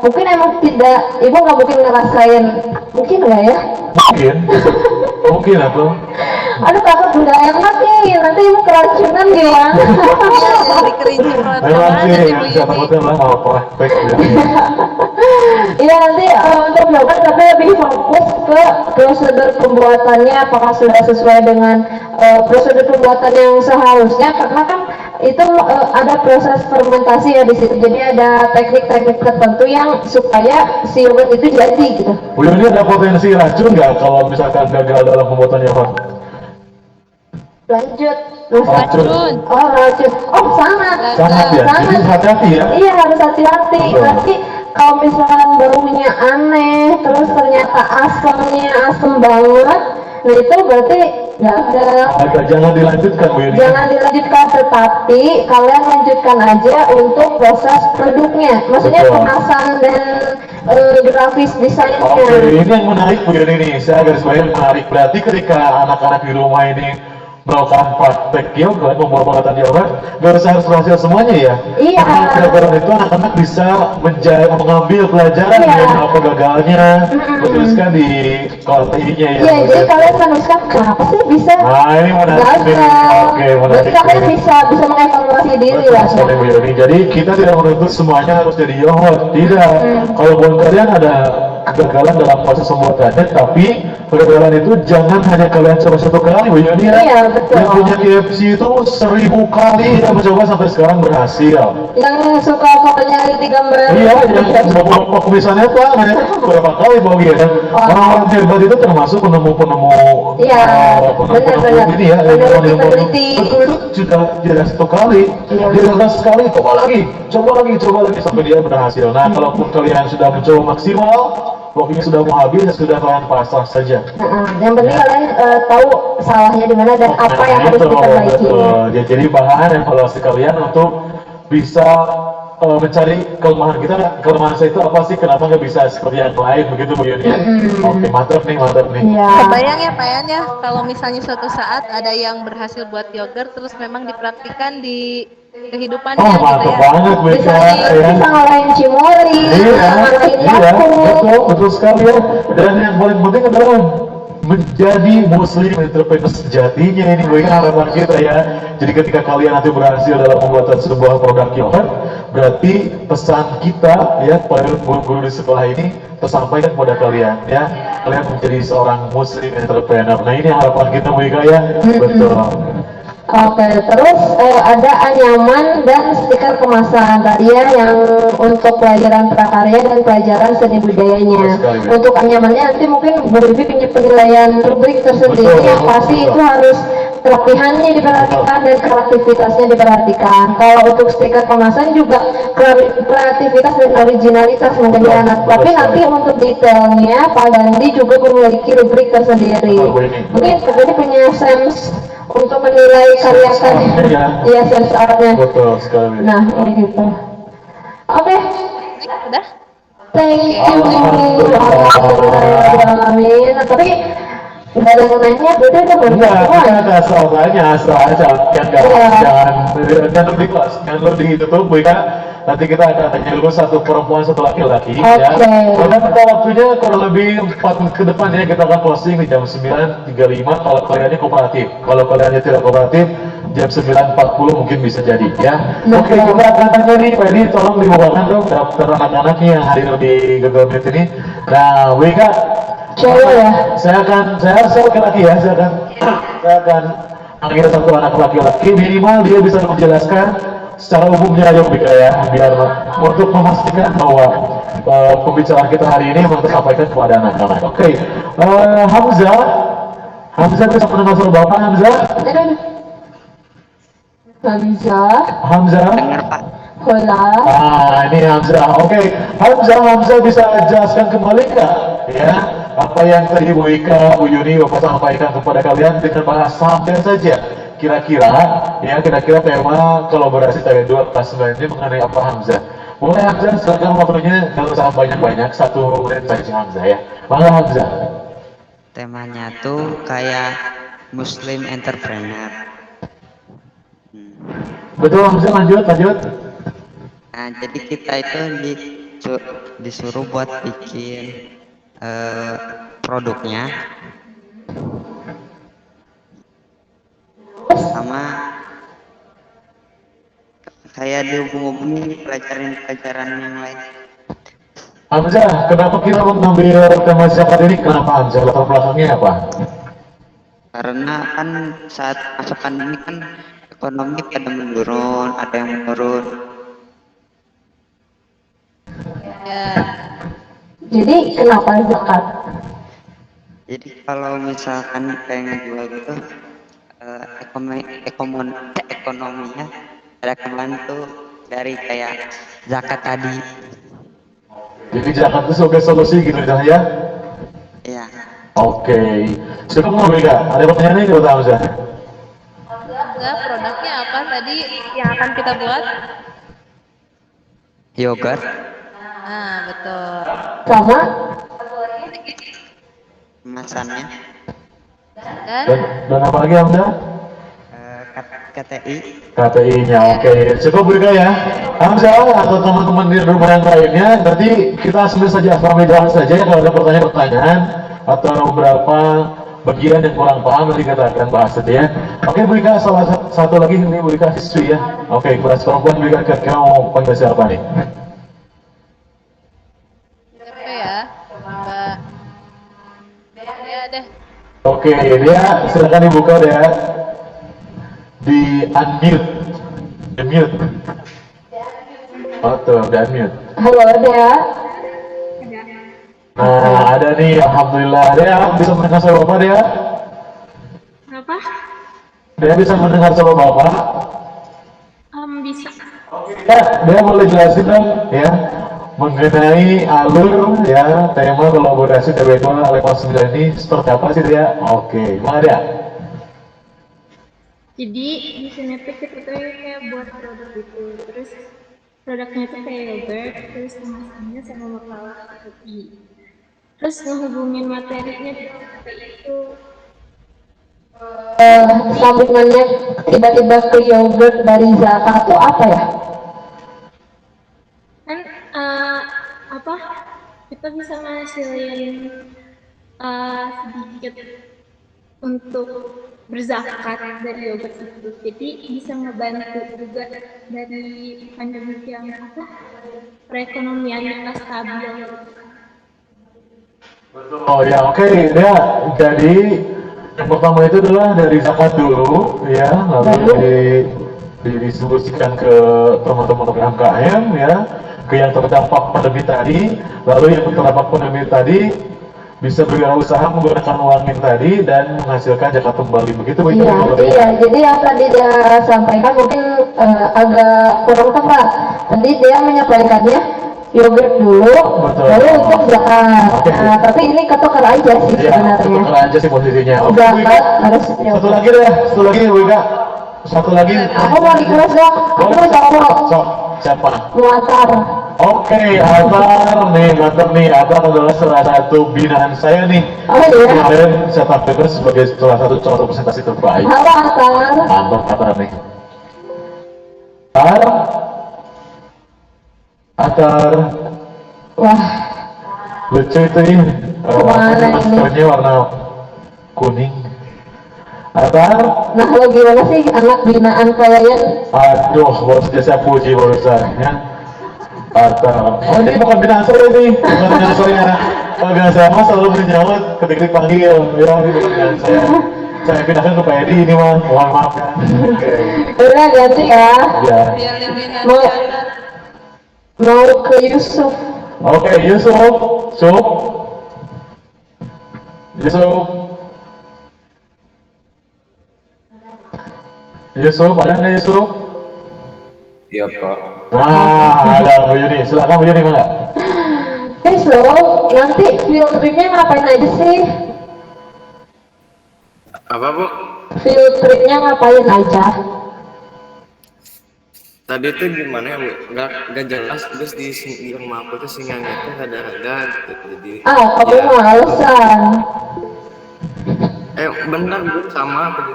mungkin emang tidak, ibu nggak mungkin ngerasain, mungkin nggak ya? Mungkin. Mungkin atau Aduh kakak udah enak nih, nanti ibu keracunan ya. Iya, yang dikerinci banget memang sih Ibu yang saya Yuni. takutkan lah kalau praktek gitu. Iya nanti untuk yogurt tapi lebih fokus ke prosedur pembuatannya, apakah sudah sesuai dengan prosedur pembuatan yang seharusnya, karena kan itu ada proses fermentasi ya di situ, jadi ada teknik-teknik tertentu yang supaya si yogurt itu jadi gitu. Bu Yani, ada potensi racun nggak kalau misalkan gagal dalam pembuatan yogurt? Lanjut. Racun. Oh racun. Oh sangat. Sangat ya, jadi hati-hati ya. Iya harus hati-hati. Betul. Nanti kalau misalkan baunya aneh, terus ternyata asamnya asam banget, nah itu berarti gagal. Agak jangan dilanjutkan Bu Yani. Jangan dilanjutkan, tetapi kalian lanjutkan aja untuk proses produknya. Maksudnya Betul. kemasan dan grafis desainnya. Oke, ini yang menarik Bu Yani nih. Saya garis bawahi yang menarik. Berarti ketika anak-anak di rumah ini melakukan praktek yogurt, membuat pengetahuan yogurt, gak usah harus berhasil semuanya ya. Iya. Karena dengan itu anak-anak bisa mengambil pelajaran Iya. dari apa gagalnya, menuliskan di KTI-nya ya. Iya, jadi kalian menuliskan kenapa sih bisa Nah, ini menarik. nih. gagal. Oke, menarik. Berarti kalian bisa mengevaluasi diri Betul lah. sekali, Bu Yani. Jadi kita tidak menuntut semuanya harus jadi yogurt, tidak. Kalau buat kalian ada kegagalan dalam proses pembuatannya, tapi kegagalan itu jangan hanya kalian coba satu kali, Bu Yani ya. Iya, betul. Yang punya KFC itu 1000 kali dia mencoba sampai sekarang berhasil. Yang suka fotonya di gambar. Iya, yang bapak misalnya tuh hanya berapa kali bau ya kan. Orang-orang hebat itu termasuk penemu-penemu Iya, benar-benar. ini ya, Peneliti-peneliti. itu sudah tidak satu kali, Iya. dia gagal sekali, coba lagi sampai dia berhasil. Nah, kalaupun kalian sudah mencoba maksimal, waktunya sudah mau habis, ya sudah kalian pasrah saja. Yang penting kalian tahu salahnya di mana dan apa yang harus Itu, diperbaiki. betul. Ya, jadi bahan evaluasi kalian untuk bisa mencari kelemahan kita. Kelemahan saya itu apa sih? Kenapa nggak bisa seperti yang lain begitu Bu Yani? Oke, mantap nih. Iya. Kebayang ya Pak Yan ya, kalau misalnya suatu saat ada yang berhasil buat yogurt terus memang dipraktikkan di kehidupannya Oh, gitu mantap ya. banget Bu Bisa ya. bisa ngalahin Cimori, ngalahin Yakult. Betul sekali ya. Dan yang paling penting adalah menjadi muslim entrepreneur sejatinya ini Bu, ini harapan kita ya. Jadi ketika kalian nanti berhasil dalam pembuatan sebuah produk yogurt, berarti pesan kita ya kepada guru-guru di sekolah ini tersampaikan kepada kalian ya. Kalian menjadi seorang muslim entrepreneur. Nah, ini harapan kita Bu Ika ya. Betul. Oke, terus ada anyaman dan stiker kemasan tadi ya yang untuk pelajaran prakarya dan pelajaran seni budayanya. Betul sekali, Bu. Untuk anyamannya nanti mungkin Bu Vivi punya penilaian rubrik tersendiri Betul, yang betul, pasti betul. itu harus latihannya diperhatikan dan kreativitasnya diperhatikan. Kalau untuk stiker kemasan juga kreativitas dan originalitas menjadi Betul, anak. betul Tapi sekali. nanti untuk detailnya Pak Gandhi juga memiliki rubrik tersendiri. Betul, Bu ini. Mungkin Pak Gandhi punya sense untuk menilai karya artnya ya. iya sense artnya. Betul sekali. Nah begitu. Oke, Udah? thank you. Alhamdulillah. Alhamdulillah. Tapi nggak ada yang nanya, berarti udah Enggak, kita berapa? ada asal tanya, asal aja. Iya. Jangan lebih kelas, jangan lebih ditutup, Bu Ika. Nanti kita akan tanya dulu satu perempuan, satu laki-laki ya. Oke. Karena kita waktunya kurang lebih 4 menit ke depan ya, kita akan closing di jam 9.35 kalau kaliannya kooperatif. Kalau kaliannya tidak kooperatif, jam 9.40 mungkin bisa jadi ya. Oke, kita akan tanya nih, Pak Edi, tolong dibukakan dong daftar anak-anaknya yang hadir di Google Meet ini. Nah, Bu Ika, Cewek ya? saya laki-laki ya, saya akan panggil satu anak laki-laki, minimal dia bisa menjelaskan secara umumnya ya Bu Ika ya, biar untuk memastikan bahwa pembicaraan kita hari ini memang tersampaikan kepada anak-anak. Oke, Hamzah bisa mendengar suara Bapak Hamzah? Hamzah? Hola. Ini Hamzah. Oke, Hamzah bisa jelaskan kembali nggak? Ya, apa yang tadi Bu Ika, Bu Yuni, Bapak sampaikan kepada kalian dengan bahasa santai saja. Kira-kira tema kolaborasi TW2 kelas 9 ini mengenai apa Hamzah? Mulai Hamzah, silakan waktunya kalau usah banyak-banyak, 1 menit saja Hamzah ya. Mangga Hamzah. Temanya tuh kayak Muslim entrepreneur. Betul Hamzah, lanjut. Nah, jadi kita itu disuruh buat bikin produknya sama kayak dihubung-hubungi pelajaran yang lain. Hamzah, kenapa kita mengambil tema zakat ini? Kenapa Hamzah? Latar belakangnya apa? Karena kan saat masa pandemi kan ekonomi pada menurun, ada yang menurun. Ya, Jadi kenapa zakat? Jadi kalau misalkan pengen jual gitu, ekonominya ada kebantu dari kayak zakat tadi. Jadi zakat itu sebagai solusi gitu ya? Iya. Oke. Siapa mau beda? Ada pertanyaan nih buat Hamzah? enggak, produknya apa tadi yang akan kita buat? Yogurt, Nah, betul. Sama kemasannya, Dan Dan apa lagi Hamzah? KTI. KTI-nya, oke. Cukup Bunda ya. Hamzah atau teman-teman di rumah yang lainnya, nanti kita sambil saja kami jalan saja ya, kalau ada pertanyaan-pertanyaan atau beberapa bagian yang kurang paham nanti kita akan bahas saja ya. Oke Bu Ika, salah satu lagi ini Bu Ika siswi ya. Oke, kelas perempuan Bu Ika, kira-kira mau panggil siapa nih? siapa ya? Mbak. Ya deh. Oke, dia silakan dibuka ya. Di unmute. Oh tuh, di unmute. halo Dea. Nah, ada nih, alhamdulillah. Dia bisa mendengar suara Bapak dia? Apa? Dia bisa mendengar suara Bapak? Bisa. Ya, dia boleh jelasin dong ya mengenai alur ya tema kolaborasi TB2 level 9 ini seperti apa sih dia? Oke, mana dia? Jadi di Synaptic kita tuh kayak buat produk gitu, terus produknya tuh kayak yogurt, terus kemasannya sama makalah kopi. Terus ngehubungin materinya itu Sambungannya tiba-tiba ke yogurt dari zakat itu apa ya? kan apa? Kita bisa ngasilin sedikit untuk berzakat dari yogurt itu, jadi bisa ngebantu juga dari pandemi yang apa perekonomian kita stabil. Oh ya, oke. Dia jadi yang pertama itu adalah dari zakat dulu ya, lalu didistribusikan ke teman-teman UMKM ya, ke yang terdampak pandemi tadi, lalu yang terdampak pandemi tadi bisa berwirausaha menggunakan uang yang tadi dan menghasilkan zakat kembali, begitu Bu? Iya, jadi yang tadi dia sampaikan mungkin agak kurang tepat. Tadi dia menyampaikannya yogurt dulu, Betul. lalu untuk zakat. Oke. Nah, tapi ini ketukar aja sih Iya, sebenarnya. tukar aja sih posisinya. Oke, Bu Ika. Zakat harus Satu yogurt. lagi deh, Bu Ika. Satu lagi. Aku mau di kelas dong, aku mau cowok, Sok, siapa? muatar. Oke, Atar nih, Atar adalah salah satu binaan saya nih. Oh iya, Kemarin saya tampilkan sebagai salah satu contoh presentasi terbaik. halo Atar. Mantap Atar nih. Atar, Wah, lucu itu nih. Mana ini? Maskernya warna kuning. Atar, nah lo gimana sih anak binaan kalian? aduh, baru saja saya puji barusan ya. Atar, oh ini bukan binaan saya nih, bukan binaan saya. Kalau binaan saya mah selalu menjawab ketika dipanggil, ya ini bukan binaan saya. Saya pindahkan ke PEDI ini mah, mohon maaf ya. Oke. Udah ganti ya, Ya. Biar lihat Mau- Atar. mau ke Yusuf. Oke, Yusuf, Yusuf, ada nggak Yusuf? Iya Pak. Nah, ada Bu Yuni, silakan Bu Yuni mana? Slow, nanti field tripnya ngapain aja sih? Apa Bu? Field tripnya ngapain aja? tadi tuh gimana ya Bu? Nggak jelas terus di rumah aku tuh sinyalnya tuh rada-rada gitu. Jadi Kamu ya mah alasan. benar Bu sama aku Bu.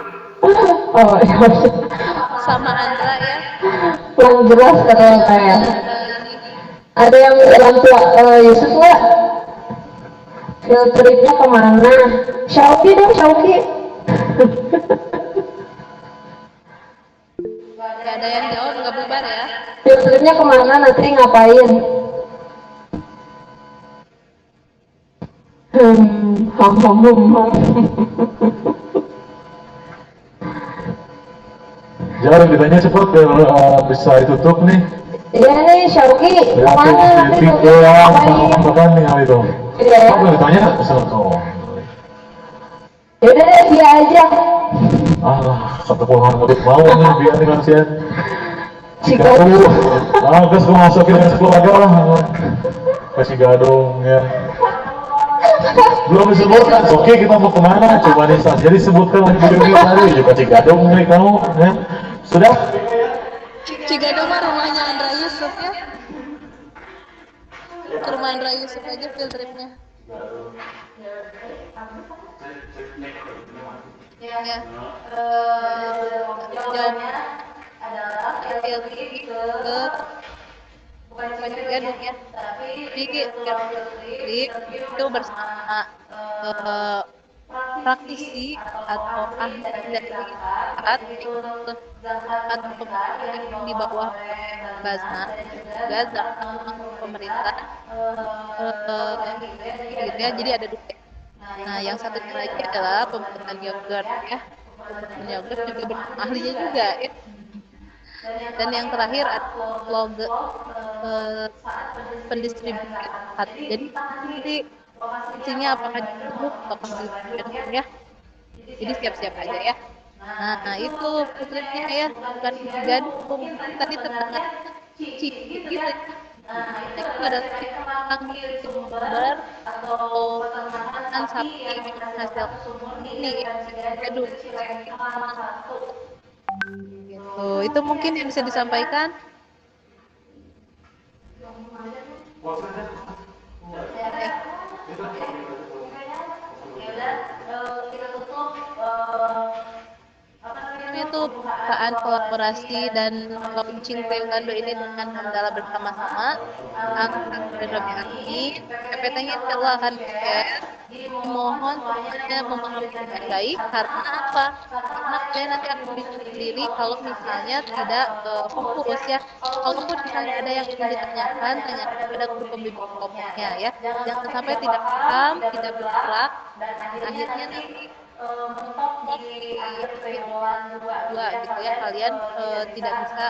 Oh, ya. Sama Andra ya. Kurang jelas katanya saya. Ada yang bantu Yusuf nggak? Field tripnya kemana? Shauki dong, Shauki. Gak ada yang jawab, nggak bubar ya. Field tripnya kemana, nanti ngapain? Hum, hum, hum, hum. Jangan ditanya cepat biar bisa ditutup nih. Iya nih, Shauki, Ya, kemana nanti? ya, Ngapain? makan nih hal itu. Iya ya. Apa ditanya? Assalamualaikum. Yaudah deh, dia aja. Satu pohon mudik mau nih biar nih kasihan. Cigadung. Terus gue masukin dengan keluarga lah. Kasih gadung ya. Belum disebutkan, oke kita mau kemana? Coba nih jadi sebutkan lagi video tadi juga Cigadung nih kamu ya. Sudah? Cigadung mah rumahnya Andra Yusuf ya. Ke rumah Andra Yusuf aja field tripnya. Ya, jawabnya adalah field trip ke bukan Cigadung ya, tapi field trip itu bersama praktisi atau ahli dari saat itu zakat pemerintah di bawah Basnas juga zakat pemerintah gitu ya, jadi ada dua. Nah yang satunya lagi adalah pembuatan yogurt ya, pembuatan yogurt juga bersama ahlinya juga ya. Dan yang terakhir ada log pendistribusian zakat. Jadi nanti isinya apakah di Bandung apakah di Bandung ya. Jadi siap-siap aja ya. Nah, itu tripnya ya, bukan Cigadung. Tadi terdengar Ci gitu ya. Nah, itu adalah tentang sumber atau peternakan sapi yang menghasilkan ini ya, Cigadung. Gitu. Itu mungkin yang bisa disampaikan. Kita tutup Itu perusahaan kolaborasi dan launching Priogando ini dengan Hamdala bersama-sama. Angkatan Redomi Amin, PPT-nya insya Allah akan di-share. Dimohon semuanya memahami dengan baik. Karena apa? Karena kalian nanti akan bingung sendiri kalau misalnya tidak fokus ya. Kalaupun misalnya ada yang ingin ditanyakan, tanyakan pada guru pembimbing kelompoknya ya. Jangan sampai tidak paham, tidak bergerak, dan akhirnya nanti mentok di akhir periode dua gitu ya, kalian tidak bisa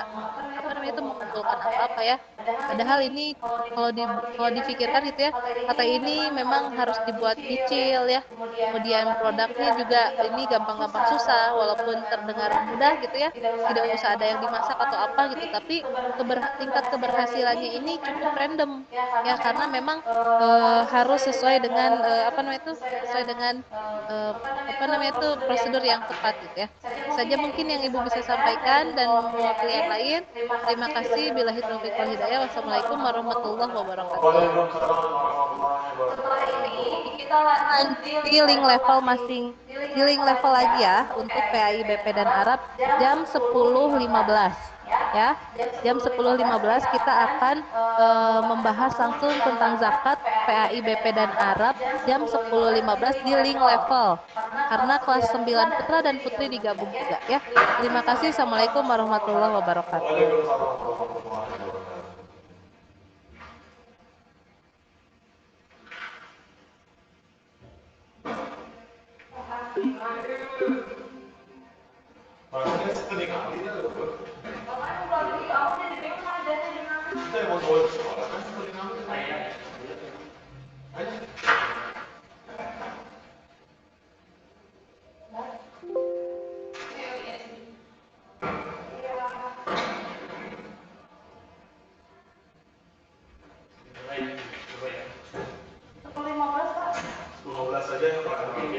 itu mengumpulkan apa-apa ya. Padahal ini kalau difikirkan gitu ya, kata ini memang harus dibuat nyicil ya. Kemudian produknya juga ini gampang-gampang susah, walaupun terdengar mudah gitu ya, tidak usah ada yang dimasak atau apa gitu, tapi tingkat keberhasilannya ini cukup random ya, karena memang harus sesuai dengan sesuai dengan prosedur yang tepat gitu ya. Saja mungkin yang Ibu bisa sampaikan dan mewakili yang lain. Terima kasih. Billahi taufiq wal hidayah. Wassalamualaikum warahmatullahi wabarakatuh. Setelah ini kita lanjut Di link level di link level lagi ya untuk PAI BP dan Arab jam 10.15 ya. Jam 10.15 kita akan membahas langsung tentang zakat PAI BP dan Arab jam 10.15 di link level. Karena kelas 9 putra dan putri digabung juga ya. Terima kasih. Assalamualaikum warahmatullahi wabarakatuh. Saja Pak.